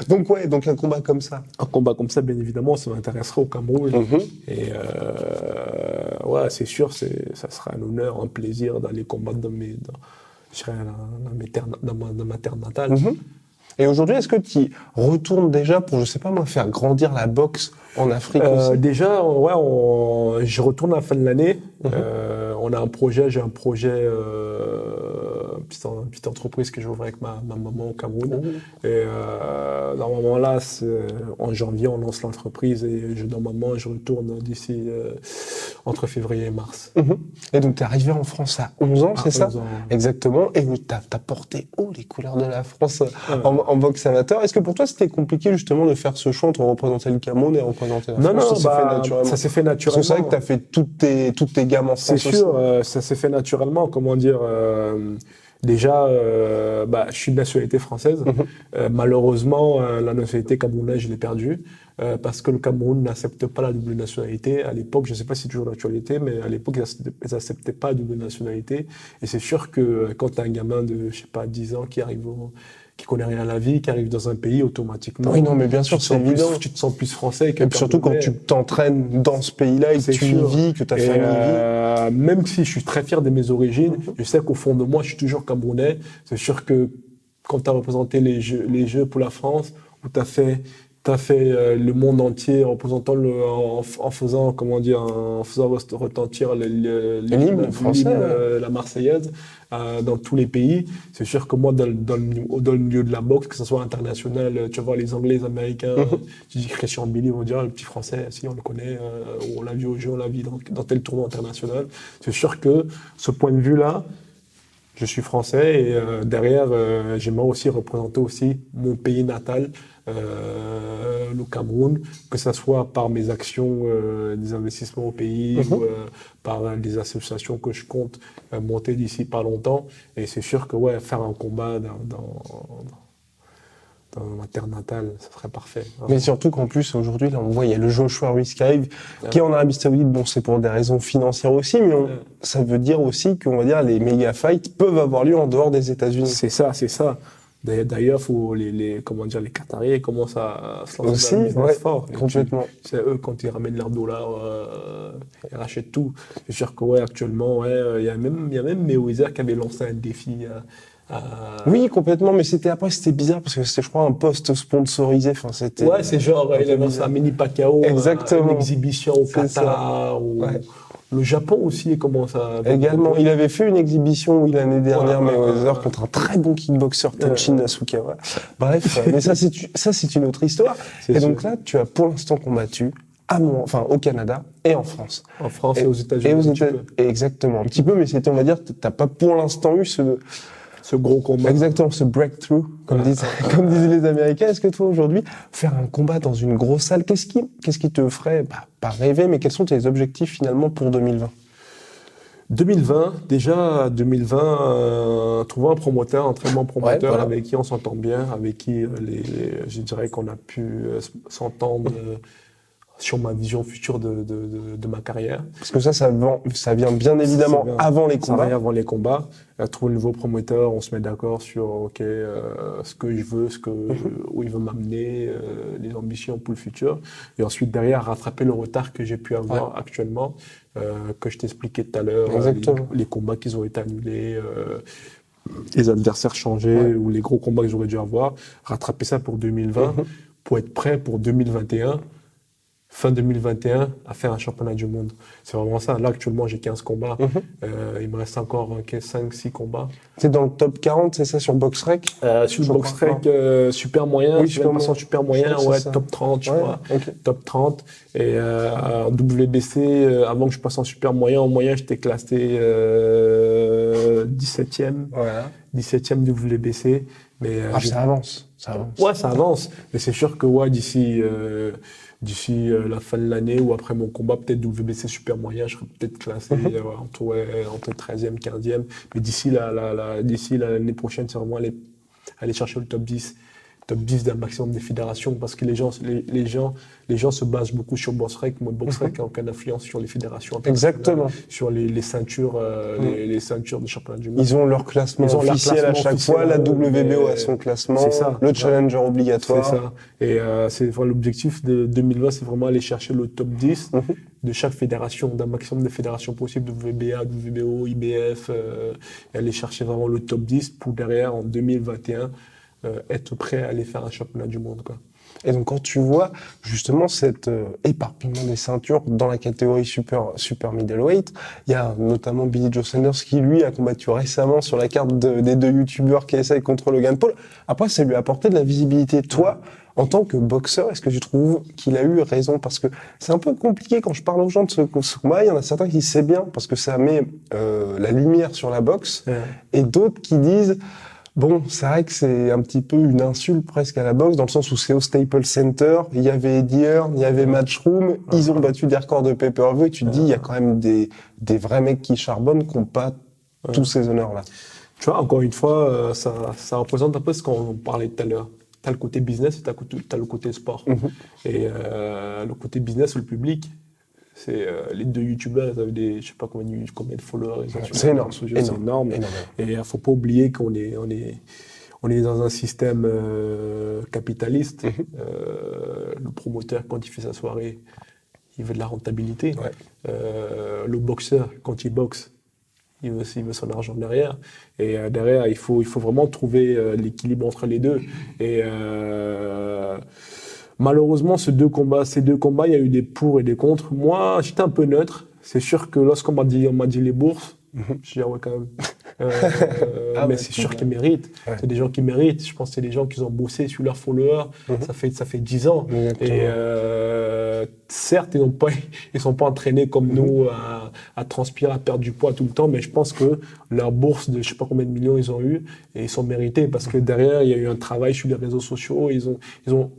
Donc un combat comme ça. Un combat comme ça, bien évidemment, ça m'intéresserait au Cameroun. Et ouais, c'est sûr, ça sera un honneur, un plaisir d'aller combattre dans ma terre natale. Et aujourd'hui, est-ce que tu retournes déjà pour, je sais pas moi, faire grandir la boxe en Afrique aussi? Déjà, ouais, je retourne à la fin de l'année. J'ai un projet, petite entreprise que j'ouvre avec ma maman au Cameroun. Et normalement là, en janvier, on lance l'entreprise et normalement, je retourne d'ici entre février et mars. Et donc, tu es arrivé en France à 11 ans, c'est ça? 11 ans. Exactement. Et tu as porté haut les couleurs de la France en boxe amateur. Est-ce que pour toi, c'était compliqué justement de faire ce choix entre représenter le Cameroun et représenter la France? Ça s'est fait naturellement. C'est vrai que tu as fait toutes tes gammes en France. C'est sûr, ça s'est fait naturellement. Comment dire déjà, je suis de nationalité française. Malheureusement, la nationalité camerounaise, je l'ai perdue parce que le Cameroun n'accepte pas la double nationalité. À l'époque, je ne sais pas si c'est toujours l'actualité, mais à l'époque, ils n'acceptaient pas la double nationalité. Et c'est sûr que quand tu as un gamin de, 10 ans qui connaît rien à la vie, qui arrive dans un pays, automatiquement. Oui, non, mais bien sûr, c'est évident. Tu te sens plus français que. Et surtout quand tu t'entraînes dans ce pays-là et que tu y vis, que ta famille vit. Même si je suis très fier de mes origines, je sais qu'au fond de moi, je suis toujours camerounais. C'est sûr que quand tu as représenté les Jeux pour la France, où tu as fait le monde entier en faisant retentir l'hymne français, la Marseillaise dans tous les pays. C'est sûr que moi, dans le milieu de la boxe, que ce soit international, tu vois les Anglais, les Américains, tu dis Christian Billy, ils vont dire le petit Français, si on le connaît, on l'a vu au jeu, on l'a vu dans tel tournoi international. C'est sûr que ce point de vue-là, je suis français et derrière, j'aimerais aussi représenter aussi mon pays natal, le Cameroun, que ce soit par mes actions, des investissements au pays, ou par des associations que je compte monter d'ici pas longtemps. Et c'est sûr que faire un combat dans ma terre natale, ça serait parfait. Mais surtout qu'en plus, aujourd'hui, là, on voit, il y a le Joshua Ruiz qui arrive, qui est en Arabie Saoudite. Bon, c'est pour des raisons financières aussi, mais ça veut dire aussi qu'on va dire les méga fights peuvent avoir lieu en dehors des États-Unis. C'est ça. D'ailleurs, faut les Qataris commencent à se lancer dans le business fort. Complètement. C'est eux, quand ils ramènent leurs dollars, ils rachètent tout. C'est sûr que, actuellement, il y a même Mayweather qui avait lancé un défi Oui, complètement, mais c'était bizarre parce que c'était, je crois, un post sponsorisé. Enfin, c'était. Ouais, c'est genre, il a lancé un mini Pacquiao, une exhibition au Qatar, le Japon aussi commence à. Également, il avait fait une exhibition l'année dernière, Mayweather contre un très bon kickboxer, Tenshin Nasukawa. Bref, mais ça c'est une autre histoire. Et donc là, tu as pour l'instant combattu au Canada et en France. En France et aux États-Unis. Exactement, un petit peu, mais c'était, on va dire, t'as pas pour l'instant eu Ce gros combat. Exactement, ce breakthrough, comme disaient les Américains. Est-ce que toi, aujourd'hui, faire un combat dans une grosse salle, qu'est-ce qui te ferait, pas rêver, mais quels sont tes objectifs finalement pour 2020? 2020, trouver un promoteur, un très bon promoteur, voilà. avec qui on s'entend bien, avec qui je dirais qu'on a pu s'entendre sur ma vision future de ma carrière. Parce que ça vient bien évidemment avant les combats. Ça vient avant les combats. Trouver un nouveau promoteur, on se met d'accord sur ce que je veux, où il veut m'amener, les ambitions pour le futur. Et ensuite, derrière, rattraper le retard que j'ai pu avoir actuellement, que je t'expliquais tout à l'heure, les combats qui ont été annulés, les adversaires changés ou les gros combats que j'aurais dû avoir. Rattraper ça pour 2020, pour être prêt pour 2021. Fin 2021, à faire un championnat du monde. C'est vraiment ça. Là, actuellement, j'ai 15 combats. Il me reste encore 5-6 combats. C'est dans le top 40, c'est ça, sur BoxRec? Sur BoxRec, super moyen. Oui, super moyen, top 30, je crois. Okay. Top 30. Et en WBC, avant que je passe en super moyen, en moyen, j'étais classé 17e. Voilà. 17e WBC. Mais, ça avance. Ouais, ça avance. Mais c'est sûr que d'ici la fin de l'année ou après mon combat, peut-être WBC super moyen, je serais peut-être classé entre 13e, 15e. Mais d'ici l'année prochaine, c'est vraiment aller chercher le top 10 d'un maximum des fédérations, parce que les gens se basent beaucoup sur BoxRec. Moi, BoxRec a aucune influence sur les fédérations. Exactement. Sur les ceintures, les ceintures de championnat du monde. Ils ont leur classement officiel à chaque fois. La WBO a son classement. C'est ça. Le challenger obligatoire. C'est ça. Et l'objectif de 2020, c'est vraiment aller chercher le top 10 de chaque fédération, d'un maximum de fédérations possibles, WBA, WBO, IBF, et aller chercher vraiment le top 10 pour derrière, en 2021, être prêt à aller faire un championnat du monde, quoi. Et donc, quand tu vois justement cet éparpillement des ceintures dans la catégorie super middleweight, il y a notamment Billy Joe Saunders qui, lui, a combattu récemment sur la carte des deux youtubeurs qui essayent contre Logan Paul. Après, ça lui a apporté de la visibilité. Toi, en tant que boxeur, est-ce que tu trouves qu'il a eu raison? Parce que c'est un peu compliqué quand je parle aux gens de ce combat. Il y en a certains qui savent bien parce que ça met la lumière sur la boxe, et d'autres qui disent... Bon, c'est vrai que c'est un petit peu une insulte presque à la boxe, dans le sens où c'est au Staples Center, il y avait Eddie Hearn, il y avait Matchroom, ils ont battu des records de pay-per-view, et tu te dis, il y a quand même des vrais mecs qui charbonnent, qui n'ont pas tous ces honneurs-là. Tu vois, encore une fois, ça représente un peu ce qu'on parlait tout à l'heure. T'as le côté business et t'as le côté sport. Et le côté business, le public, c'est les deux youtubeurs, ils avaient je sais pas combien de followers. C'est énorme. C'est énorme. Et il faut pas oublier qu'on est dans un système capitaliste. Le promoteur, quand il fait sa soirée, il veut de la rentabilité. Le boxeur, quand il boxe, il veut son argent derrière. Et derrière, il faut vraiment trouver l'équilibre entre les deux. Et malheureusement, ces deux combats, il y a eu des pour et des contre. Moi, j'étais un peu neutre. C'est sûr que lorsqu'on m'a dit les bourses, je dis, ouais, quand même. Mais c'est sûr qu'ils méritent. C'est des gens qui méritent. Je pense que c'est des gens qui ont bossé sur leurs followers. Ça fait 10 ans. Et certes, ils sont pas entraînés comme nous à transpirer, à perdre du poids tout le temps. Mais je pense que leur bourse de je sais pas combien de millions ils ont eu, et ils sont mérités parce que derrière, il y a eu un travail sur les réseaux sociaux. Ils ont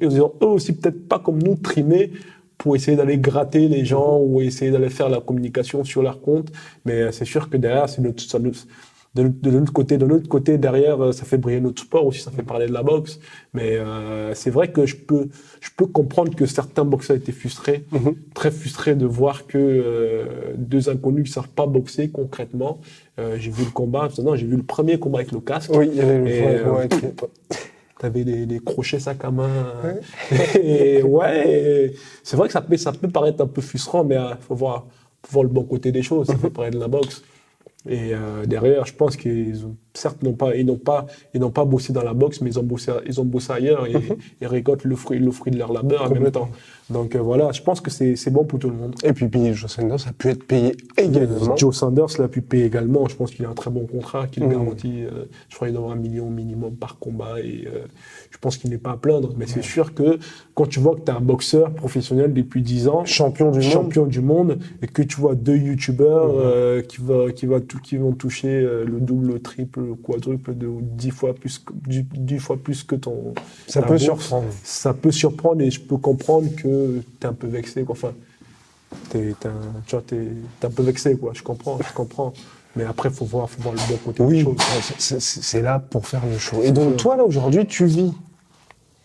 eux aussi peut-être pas comme nous trimé pour essayer d'aller gratter les gens ou essayer d'aller faire la communication sur leur compte. Mais c'est sûr que derrière, de l'autre côté, derrière, ça fait briller notre sport aussi, ça fait parler de la boxe. Mais c'est vrai que je peux comprendre que certains boxeurs étaient frustrés, très frustrés de voir que deux inconnus qui savent pas boxer concrètement. J'ai vu le combat, non, j'ai vu le premier combat avec le casque. Oui, il y avait le combat avec t'avais des crochets sac à main. Et c'est vrai que ça peut paraître un peu frustrant, mais faut voir le bon côté des choses. Ça fait parler de la boxe. Et derrière, je pense qu'ils ont, certes, ils n'ont pas bossé dans la boxe, mais ils ont bossé ailleurs et ils récoltent le fruit de leur labeur en même temps. Donc voilà, je pense que c'est bon pour tout le monde. Et puis Joe Saunders a pu être payé également. Joe Saunders l'a pu payer également. Je pense qu'il a un très bon contrat qui le garantit. Je crois qu'il doit avoir 1 million minimum par combat et je pense qu'il n'est pas à plaindre. Mais c'est sûr que quand tu vois que tu es un boxeur professionnel depuis 10 ans, champion du monde, et que tu vois deux youtubeurs qui vont toucher le double, le triple triple, quadruple, de 10 fois plus que ton. Ça ta peut bourse. surprendre. Ça peut surprendre et je peux comprendre que t'es un peu vexé, quoi. Enfin, t'es un peu vexé, quoi. Je comprends. Mais après, faut voir le bon côté des Oui, choses. c'est là pour faire le show. Et donc, toi, là, aujourd'hui, tu vis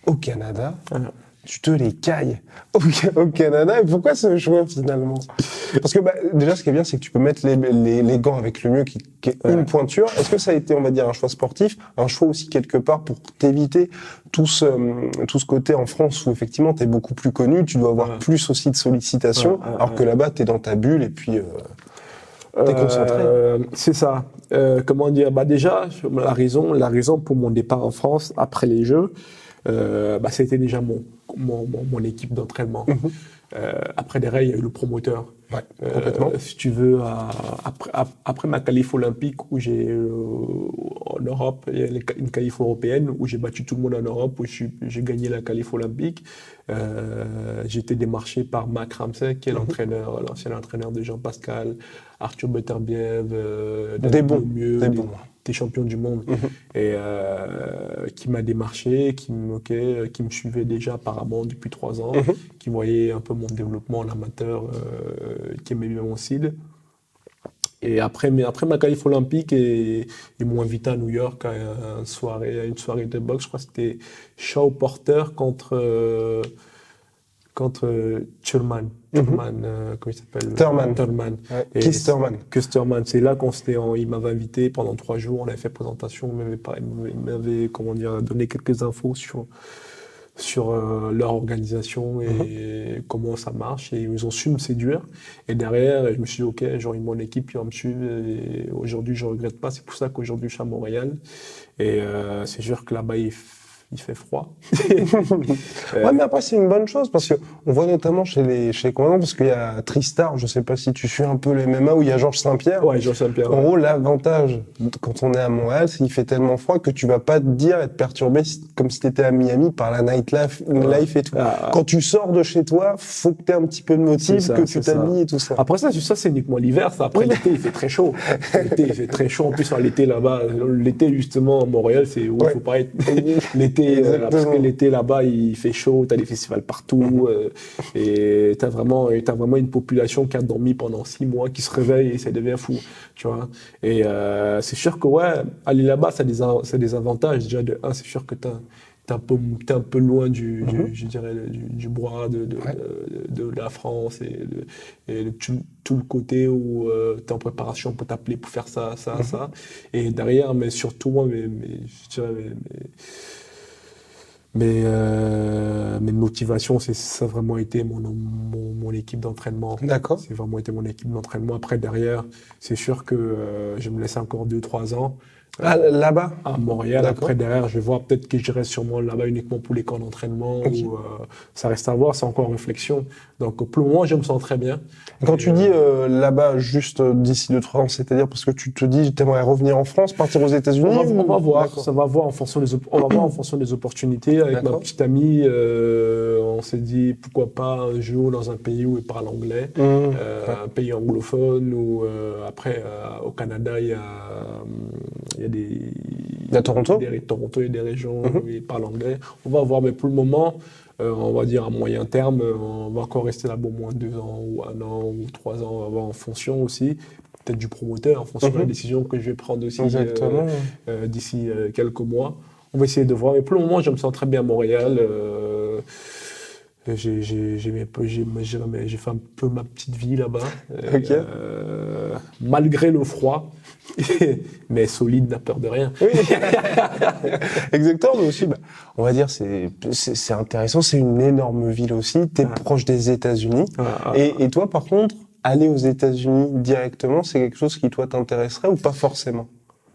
au Canada. Voilà. Tu te les cailles au Canada. Et pourquoi ce choix, finalement? Parce que, déjà, ce qui est bien, c'est que tu peux mettre les gants avec le mieux, qui est une pointure. Est-ce que ça a été, on va dire, un choix sportif, un choix aussi quelque part pour t'éviter tout ce côté en France où, effectivement, t'es beaucoup plus connu, tu dois avoir plus aussi de sollicitations, alors que là-bas, t'es dans ta bulle et puis... T'es concentré. C'est ça. Comment dire? Déjà, la raison pour mon départ en France après les Jeux, c'était déjà mon équipe d'entraînement. Après derrière, il y a eu le promoteur. Ouais, complètement. Si tu veux, après ma qualif olympique où j'ai en Europe, il y a une qualif européenne où j'ai battu tout le monde en Europe, où j'ai gagné la qualif olympique. J'ai été démarché par Mac Ramsey, qui est l'ancien entraîneur de Jean-Pascal, Arthur Beterbiev, des bons, des champions du monde, et qui m'a démarché, qui me suivait déjà apparemment depuis 3 ans, qui voyait un peu mon développement en amateur, qui aimait bien mon style. Et après ma qualif olympique, ils m'ont invité à New York à une soirée de boxe. Je crois que c'était Shaw Porter contre Thurman. Comment il s'appelle? Thurman. Ouais. Kusterman. C'est là il m'avait invité pendant 3 jours. On avait fait présentation. Il m'avait donné quelques infos sur leur organisation et comment ça marche. Et ils ont su me séduire. Et derrière, je me suis dit, OK, j'aurai mon équipe qui va me suivre. Et aujourd'hui, je regrette pas. C'est pour ça qu'aujourd'hui, je suis à Montréal. Et c'est sûr que là-bas, il fait froid. Ouais, mais après, c'est une bonne chose parce que on voit notamment chez les commandants, parce qu'il y a Tristar, je sais pas si tu suis un peu les MMA, où il y a Georges Saint-Pierre. Ouais, Georges Saint-Pierre. En gros, l'avantage quand on est à Montréal, c'est qu'il fait tellement froid que tu vas pas te dire être perturbé comme si t'étais à Miami par la nightlife et tout. Quand tu sors de chez toi, faut que t'aies un petit peu de motif, que tu t'habilles et tout ça. Après ça, c'est uniquement l'hiver, ça. Après l'été, il fait très chaud. L'été, il fait très chaud. En plus, l'été là-bas, l'été justement à Montréal, c'est où il faut pas être. L'été, parce que l'été là-bas, il fait chaud, t'as des festivals partout, et t'as vraiment une population qui a dormi pendant 6 mois, qui se réveille et ça devient fou, tu vois. Et c'est sûr que aller là-bas, ça a des avantages. Déjà, c'est sûr que t'es un peu loin je dirais, du brouhaha de la France et tout le côté où t'es en préparation pour t'appeler pour faire ça. Et derrière, mais surtout, moi, je dirais, mes motivations, ça a vraiment été mon équipe d'entraînement. D'accord. C'est vraiment été mon équipe d'entraînement. Après, derrière, c'est sûr que je me laisse encore 2-3 ans. Là-bas? À Montréal. D'accord. Après, derrière, je vais voir peut-être que j'irai sûrement là-bas uniquement pour les camps d'entraînement. Ou, ça reste à voir, c'est encore en réflexion. Donc, pour le moment, je me sens très bien. Quand tu dis là-bas, juste d'ici 2-3 ans, c'est-à-dire parce que tu te dis, t'aimerais revenir en France, partir aux États-Unis? On va voir. Ça va voir en fonction des opportunités. Avec ma petite amie, on s'est dit pourquoi pas un jour dans un pays où ils parlent anglais, un pays anglophone, ou après au Canada, il y a Toronto. Toronto, il y a des régions où ils parlent anglais. On va voir, mais pour le moment, on va dire à moyen terme, on va encore rester là-bas au moins 2 ans, ou 1 an, ou 3 ans. On va voir en fonction aussi, peut-être du promoteur, en fonction de la décision que je vais prendre aussi d'ici quelques mois. On va essayer de voir. Mais pour le moment, je me sens très bien à Montréal. J'ai fait un peu ma petite vie là-bas, malgré le froid, mais solide, n'a peur de rien. Oui. Exactement, mais aussi, on va dire, c'est intéressant, c'est une énorme ville aussi, t'es proche des États-Unis, et toi, par contre, aller aux États-Unis directement, c'est quelque chose qui, toi, t'intéresserait ou pas forcément?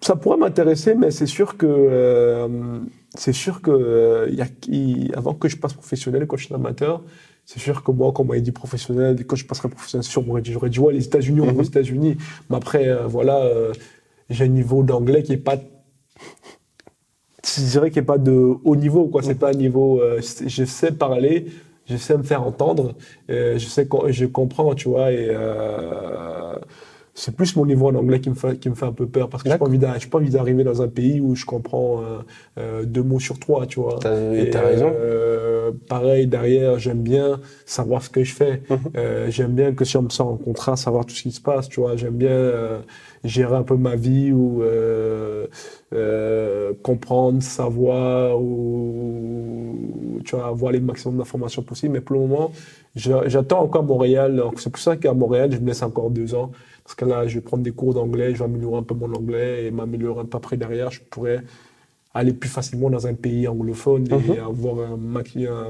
Ça pourrait m'intéresser, mais c'est sûr que avant que je passe professionnel, quand je suis amateur, c'est sûr que moi, quand on m'avait dit professionnel, quand je passerai professionnel, j'aurais dit les États-Unis, on va aux États-Unis. Mais après, j'ai un niveau d'anglais qui est pas, je dirais qu'il n'est pas de haut niveau, quoi. C'est pas un niveau, je sais parler, je sais me faire entendre, je comprends, tu vois, et C'est plus mon niveau en anglais qui me fait un peu peur parce que j'ai pas envie d'arriver dans un pays où je comprends 2 mots sur 3, tu vois. T'as raison. Pareil, derrière, j'aime bien savoir ce que je fais. J'aime bien que si on me sort en contrat, savoir tout ce qui se passe, tu vois. J'aime bien gérer un peu ma vie ou comprendre, savoir ou tu vois, avoir les maximum d'informations possibles. Mais pour le moment, j'attends encore Montréal. Donc, c'est pour ça qu'à Montréal, je me laisse encore 2 ans. Parce que là, je vais prendre des cours d'anglais, je vais améliorer un peu mon anglais et m'améliorer un peu après derrière. Je pourrais aller plus facilement dans un pays anglophone et avoir un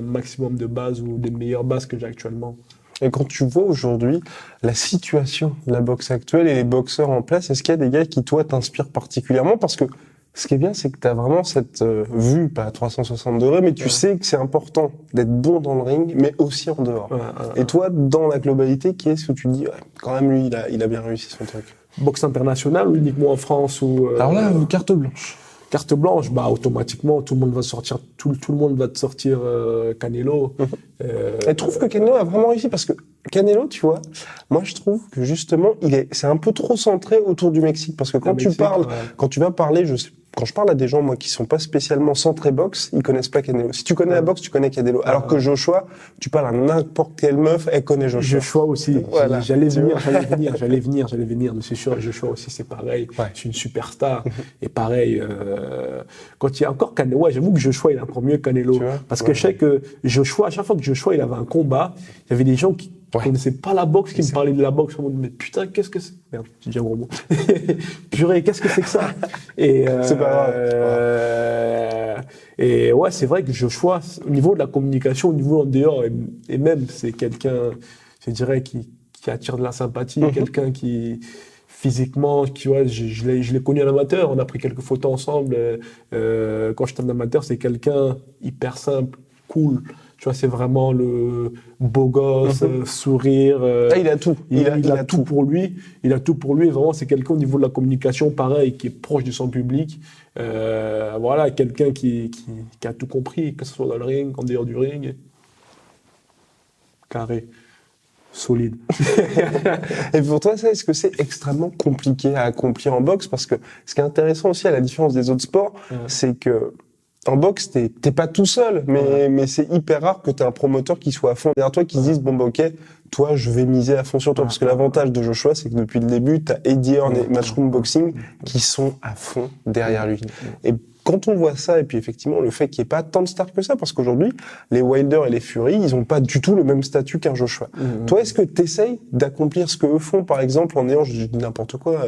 maximum de bases ou des meilleures bases que j'ai actuellement. Et quand tu vois aujourd'hui la situation de la boxe actuelle et les boxeurs en place, est-ce qu'il y a des gars qui, toi, t'inspirent particulièrement? Parce que ce qui est bien, c'est que tu as vraiment cette vue, pas à 360 degrés, mais tu sais que c'est important d'être bon dans le ring, mais aussi en dehors. Et toi, dans la globalité, qui est-ce que tu te dis, ouais, quand même, lui, il a bien réussi son truc? Boxe internationale ou uniquement en France ou Alors là, carte blanche. Carte blanche, bah automatiquement tout le monde va sortir, tout le monde va te sortir Canelo. Et tu trouves que Canelo a vraiment réussi parce que Canelo, tu vois, moi je trouve que justement c'est un peu trop centré autour du Mexique parce que quand tu vas parler, quand je parle à des gens moi qui sont pas spécialement centrés boxe, ils connaissent pas Canelo. Si tu connais la boxe, tu connais Canelo. Alors que Joshua, tu parles à n'importe quelle meuf, elle connaît Joshua. Joshua aussi. Voilà. J'allais venir. Mais c'est sûr, Joshua aussi c'est pareil. Ouais. C'est une superstar. Et pareil, quand il y a encore Canelo, ouais, j'avoue que Joshua il est encore mieux que Canelo. Parce que je sais que Joshua, à chaque fois que Joshua il avait un combat, il y avait des gens qui connaissaient pas la boxe, qui me parlaient de la boxe. En mode, mais putain, qu'est-ce que c'est? Merde, j'ai dit un gros mot. Purée, qu'est-ce que c'est que ça? Et, c'est pas grave. Et ouais, c'est vrai que Joshua, au niveau de la communication, au niveau en dehors, et même, c'est quelqu'un, je dirais, qui attire de la sympathie, quelqu'un qui, physiquement, tu vois, je l'ai connu en amateur, on a pris quelques photos ensemble. Quand j'étais en amateur, c'est quelqu'un hyper simple, cool. Tu vois, c'est vraiment le beau gosse, sourire. Il a tout. Il a tout pour lui. Il a tout pour lui. Vraiment, c'est quelqu'un au niveau de la communication, pareil, qui est proche de son public. Voilà, quelqu'un qui a tout compris, que ce soit dans le ring, en dehors du ring. Carré. Solide. Et pour toi, ça, est-ce que c'est extrêmement compliqué à accomplir en boxe? Parce que ce qui est intéressant aussi, à la différence des autres sports, c'est que en boxe, t'es pas tout seul, mais c'est hyper rare que t'aies un promoteur qui soit à fond derrière toi, qui se dise, bon, bah, ok, toi, je vais miser à fond sur toi. Parce que l'avantage de Joshua, c'est que depuis le début, t'as Eddie Hearn et Matchroom Boxing qui sont à fond derrière lui. Et quand on voit ça, et puis effectivement, le fait qu'il n'y ait pas tant de stars que ça, parce qu'aujourd'hui, les Wilder et les Fury, ils ont pas du tout le même statut qu'un Joshua. Toi, est-ce que t'essayes d'accomplir ce que eux font, par exemple, en ayant, je dis n'importe quoi,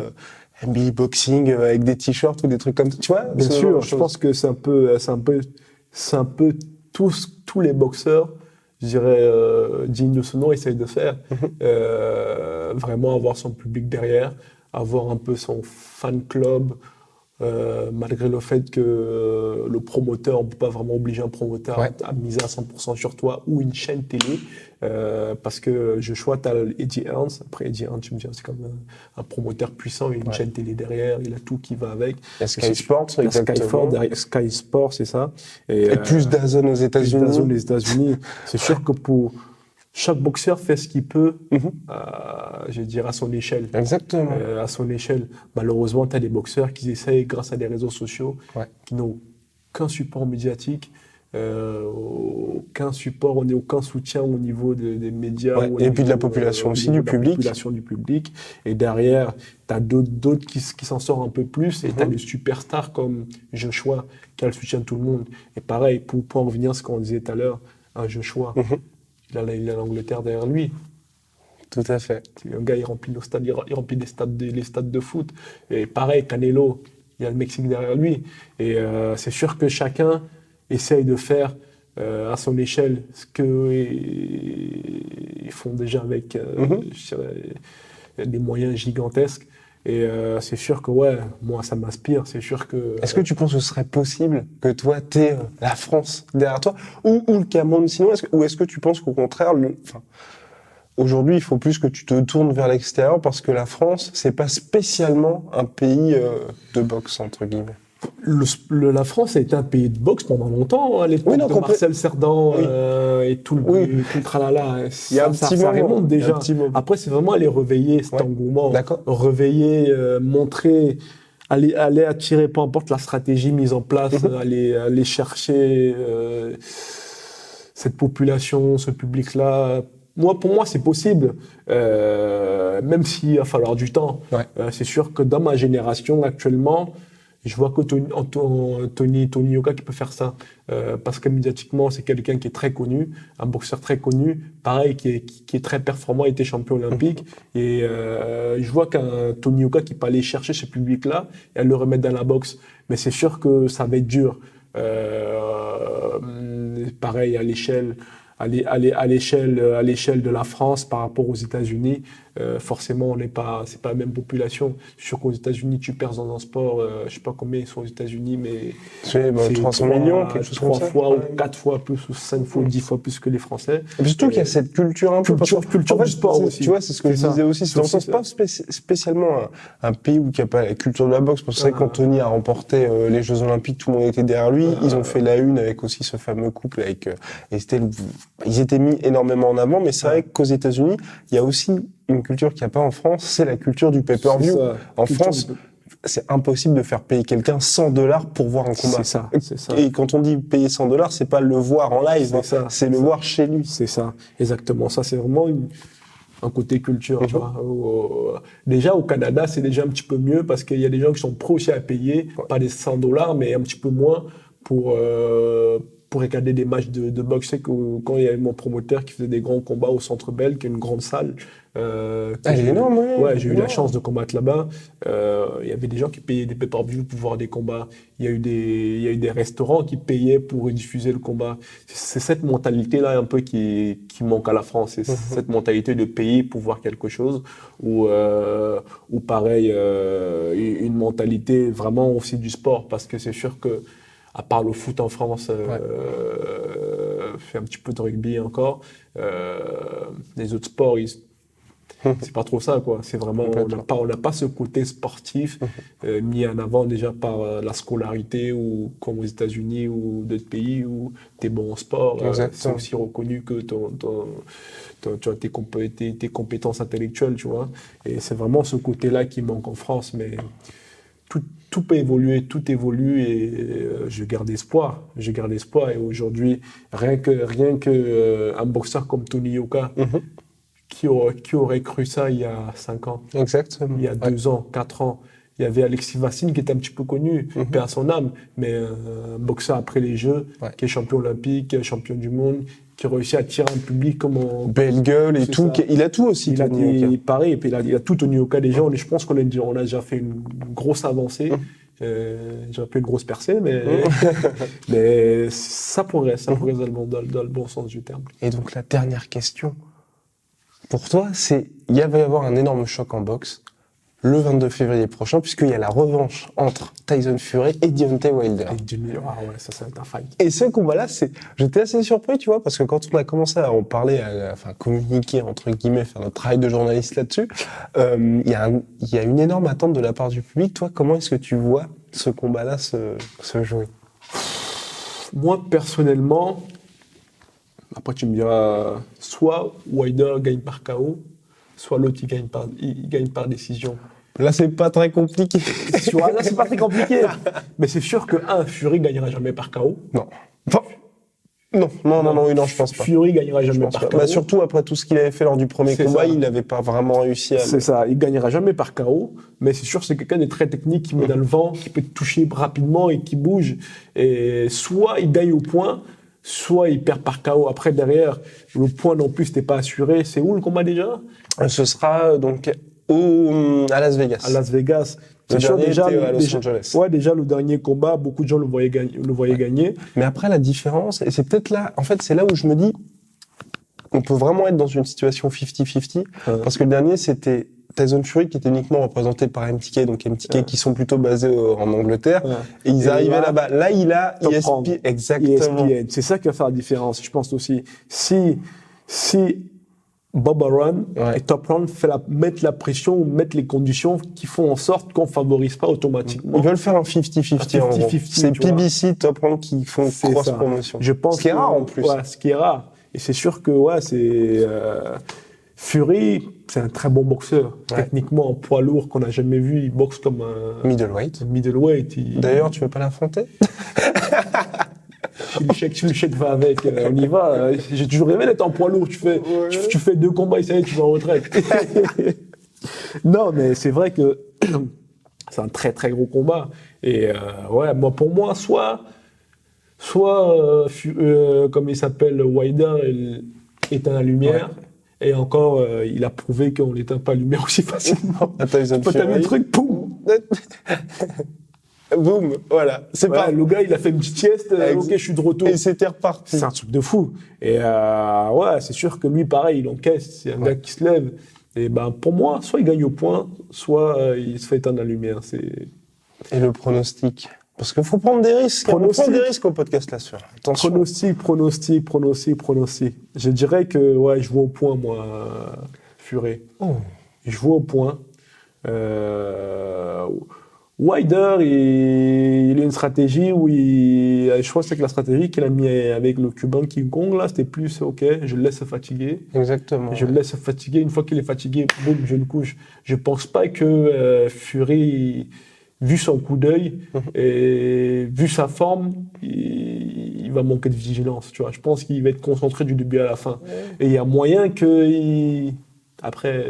NBA boxing avec des t-shirts ou des trucs comme ça, tu vois? Bien sûr, je pense que c'est un peu tous les boxeurs, je dirais, dignes de ce nom, essayent de faire. Vraiment avoir son public derrière, avoir un peu son fan club, malgré le fait que le promoteur, on peut pas vraiment obliger un promoteur à miser à 100% sur toi ou une chaîne télé, parce que Joshua, t'as Eddie Hearn. Après Eddie Hearn, tu me dis, c'est comme un promoteur puissant, il a une chaîne télé derrière, il a tout qui va avec. Il y a Sky Sports, exactement. Sky Sports, c'est ça. Et plus DAZN aux États-Unis. Les États-Unis. C'est sûr que pour chaque boxeur fait ce qu'il peut, je vais dire, à son échelle. Exactement. À son échelle. Malheureusement, tu as des boxeurs qui essayent, grâce à des réseaux sociaux, qui n'ont aucun support médiatique, aucun support, aucun soutien au niveau des médias. Et puis de la population aussi, du public. Population du public. Et derrière, tu as d'autres qui s'en sortent un peu plus, et tu as des superstars comme Joshua, qui a le soutien de tout le monde. Et pareil, pour en revenir à ce qu'on disait tout à l'heure, un Joshua. Il a l'Angleterre derrière lui. Tout à fait. Un gars, il remplit nos stades, il remplit les stades de foot. Et pareil, Canelo, il y a le Mexique derrière lui. Et c'est sûr que chacun essaye de faire à son échelle ce qu'ils font déjà avec je dirais, des moyens gigantesques. Et c'est sûr que moi ça m'inspire, c'est sûr que... Est-ce que tu penses que ce serait possible que toi t'aies la France derrière toi ou le Cameroun sinon, ou est-ce que tu penses qu'au contraire, aujourd'hui il faut plus que tu te tournes vers l'extérieur parce que la France c'est pas spécialement un pays de boxe entre guillemets? La France a été un pays de boxe pendant longtemps, à l'époque de Marcel Cerdan et tout le tralala. Il y a un petit ça remonte déjà. Après, c'est vraiment aller réveiller cet engouement, réveiller, montrer, aller attirer, peu importe la stratégie mise en place, aller chercher cette population, ce public-là. Pour moi, c'est possible, même s'il va falloir du temps. C'est sûr que dans ma génération actuellement, je vois que Tony Yoka qui peut faire ça, parce que médiatiquement, c'est quelqu'un qui est très connu, un boxeur très connu, pareil, qui est très performant, il était champion olympique. Et je vois qu'un Tony Yoka qui peut aller chercher ce public-là et le remettre dans la boxe. Mais c'est sûr que ça va être dur. Pareil, à l'échelle de la France par rapport aux États-Unis, forcément c'est pas la même population. Je suis sûr qu'aux États-Unis, tu perds dans un sport, je sais pas combien ils sont aux États-Unis, mais c'est 300 millions, quelque chose comme ça. 3 fois ou 4 fois plus, ou 5 fois ou 10 fois plus que les Français. Et puis surtout qu'il y a cette culture un peu. Culture du sport aussi. Tu vois, c'est ce que je disais aussi. C'est dans le sens pas spécialement un pays où il n'y a pas la culture de la boxe. Parce que c'est vrai qu'Anthony a remporté les Jeux Olympiques, tout le monde était derrière lui. Ils ont fait la une avec aussi ce fameux couple avec Estelle. Ils étaient mis énormément en avant, mais c'est vrai qu'aux États-Unis, il y a aussi une culture qu'il n'y a pas en France, c'est la culture du pay-per-view. En France, c'est impossible de faire payer quelqu'un $100 pour voir un combat. C'est ça. Et quand on dit payer $100, c'est pas le voir en live, c'est le voir chez lui. C'est ça, exactement. Ça, c'est vraiment un côté culture. Tu vois. Déjà, au Canada, c'est déjà un petit peu mieux parce qu'il y a des gens qui sont prêts aussi à payer, pas des $100, mais un petit peu moins pour regarder des matchs de boxe. C'est que quand il y avait mon promoteur qui faisait des grands combats au Centre Bell, qui est une grande salle. Elle est énorme, j'ai eu la chance de combattre là-bas. Il y avait des gens qui payaient des pay-per-view pour voir des combats. Il y a eu des restaurants qui payaient pour diffuser le combat. C'est cette mentalité-là un peu qui manque à la France. C'est cette mentalité de payer pour voir quelque chose. Ou pareil, une mentalité vraiment aussi du sport. Parce que c'est sûr que à part le foot en France, fait un petit peu de rugby encore. Les autres sports, c'est pas trop ça, quoi. C'est vraiment, on n'a pas ce côté sportif mis en avant déjà par la scolarité ou comme aux États-Unis ou d'autres pays où t'es bon en sport. C'est aussi reconnu que tu as tes compétences intellectuelles, tu vois. Et c'est vraiment ce côté-là qui manque en France, mais tout peut évoluer, tout évolue et je garde espoir. Et aujourd'hui, rien que un boxeur comme Tony Yoka, qui aurait cru ça il y a 5 ans, exactement, il y a 2 ans, 4 ans. Il y avait Alexis Vassine qui était un petit peu connu, paix à son âme, mais un boxeur après les Jeux, qui est champion olympique, champion du monde, qui réussit à attirer un public comme belle gueule et tout. Il a tout aussi. Pareil, et puis il a tout Tony Yoka déjà. Je pense qu'on a déjà fait une grosse avancée. J'aurais pu une grosse percée, mais ça progresse dans le bon sens du terme. Et donc la dernière question pour toi, c'est il va y avoir un énorme choc en boxe le 22 février prochain, puisqu'il y a la revanche entre Tyson Fury et Deontay Wilder. Ça va être un fight. Et ce combat-là, j'étais assez surpris, tu vois, parce que quand on a commencé à en parler, communiquer, entre guillemets, faire notre travail de journaliste là-dessus, il y a une énorme attente de la part du public. Toi, comment est-ce que tu vois ce combat-là se jouer? Moi, personnellement, après tu me diras, soit Wilder gagne par KO, soit l'autre il gagne par décision. Là, c'est pas très compliqué. Là, c'est pas très compliqué. Mais c'est sûr que Fury gagnera jamais par KO. Non. Non, je pense pas. Fury gagnera jamais par KO. Surtout après tout ce qu'il avait fait lors du premier combat, il n'avait pas vraiment réussi à... C'est ça, il gagnera jamais par KO, mais c'est sûr c'est quelqu'un de très technique qui met dans le vent, qui peut te toucher rapidement et qui bouge. Et soit il gagne au point, soit il perd par KO. Après, derrière, le point non plus, c'était pas assuré. C'est où le combat déjà? Ce sera donc à Las Vegas. À Las Vegas. C'est sûr déjà à Los Angeles. Ouais, déjà le dernier combat, beaucoup de gens le voyaient gagner. Mais après la différence, et c'est peut-être là, en fait, c'est là où je me dis, on peut vraiment être dans une situation 50-50, parce que le dernier c'était Tyson Fury qui était uniquement représenté par MTK, donc MTK qui sont plutôt basés en Angleterre, et ils arrivaient là-bas. Là, il a ESPN, exactement. ESPN. C'est ça qui va faire la différence, je pense aussi. Si Bob Arum Ouais. et Top Rank mettre la pression, mettre les conditions qui font en sorte qu'on favorise pas automatiquement. Ils veulent faire un 50-50 en gros. 50-50, C'est tu vois. PBC, Top Rank qui font C'est cross ça. promotion. Je pense Ce qui est que- rare en plus. Ouais, ce qui est rare. Et c'est sûr que c'est Fury, c'est un très bon boxeur. Ouais. Techniquement, en poids lourd qu'on n'a jamais vu, il boxe comme un Middleweight. middleweight. D'ailleurs, tu veux pas l'affronter? Si le chèque va avec, on y va. J'ai toujours rêvé d'être en poids lourd. Tu fais 2 combats et ça y est, tu vas en retraite. Non, mais c'est vrai que c'est un très très gros combat. Et pour moi, soit comme il s'appelle, Wilder, il éteint la lumière. Et encore, il a prouvé qu'on n'éteint pas la lumière aussi facilement. Tyson Quand t'as vu Fury. le truc, poum. Boum, voilà. C'est Voilà, pas. le gars, il a fait une petite sieste. Ok, je suis de retour. Et c'était reparti. C'est un truc de fou. Et c'est sûr que lui, pareil, il encaisse. C'est un gars qui se lève. Et pour moi, soit il gagne au point, soit il se fait éteindre la lumière. Et le pronostic? Parce qu'il faut prendre des risques. On prend des risques au podcast là-dessus. Attention. Pronostic. Je dirais que je vois au point, moi, Fury. Oh. Je vois au point. Wilder, il a une stratégie où je crois que c'est que la stratégie qu'il a mis avec le Cubain King Kong, là, c'était plus, ok, je le laisse se fatiguer. Exactement. Je le laisse se fatiguer. Une fois qu'il est fatigué, boum, je le couche. Je pense pas que Fury, vu son coup d'œil et vu sa forme, il va manquer de vigilance, tu vois. Je pense qu'il va être concentré du début à la fin. Et il y a moyen que après,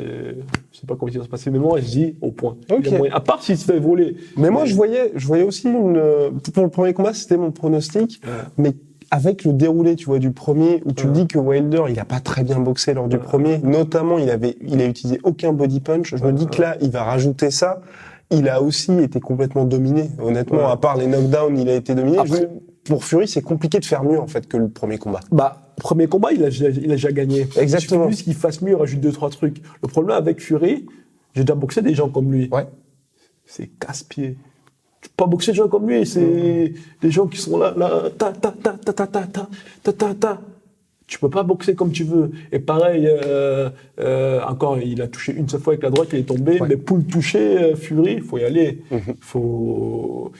je sais pas comment il va se passer, mais moi, je dis au point. Ok. Il y a moyen. À part s'il se fait voler. Mais moi, je voyais aussi pour le premier combat, c'était mon pronostic, mais avec le déroulé, tu vois, du premier, où tu me dis que Wilder, il a pas très bien boxé lors du premier, notamment, il a utilisé aucun body punch. Je me dis que là, il va rajouter ça. Il a aussi été complètement dominé. Honnêtement, à part les knockdowns, il a été dominé. Après- Pour Fury, c'est compliqué de faire mieux, en fait, que le premier combat. Premier combat, il a déjà gagné. Exactement. Il suffit juste qu'il fasse mieux, il rajoute 2-3 trucs. Le problème avec Fury, j'ai déjà boxé des gens comme lui. Ouais. C'est casse-pied. Tu peux pas boxer des gens comme lui, c'est des gens qui sont là, ta. Tu peux pas boxer comme tu veux. Et pareil, encore, il a touché une seule fois avec la droite, il est tombé. Ouais. Mais pour le toucher, Fury, il faut y aller.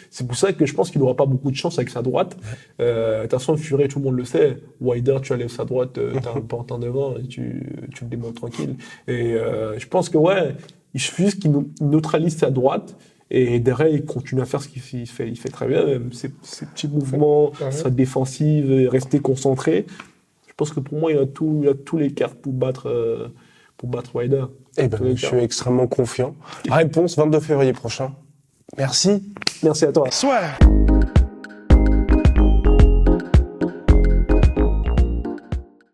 C'est pour ça que je pense qu'il n'aura pas beaucoup de chance avec sa droite. De toute façon, Fury, tout le monde le sait. Wilder, tu enlèves sa droite, t'as un pantin devant et tu le démontes tranquille. Et je pense que il suffit juste qu'il neutralise sa droite. Et derrière, il continue à faire ce qu'il fait. Il fait très bien, même ses petits mouvements, sa défensive, et rester concentré. Je pense que pour moi, il a tous les cartes pour battre Wilder. Eh ben, je suis extrêmement confiant. Réponse 22 février prochain. Merci. Merci à toi. Soit.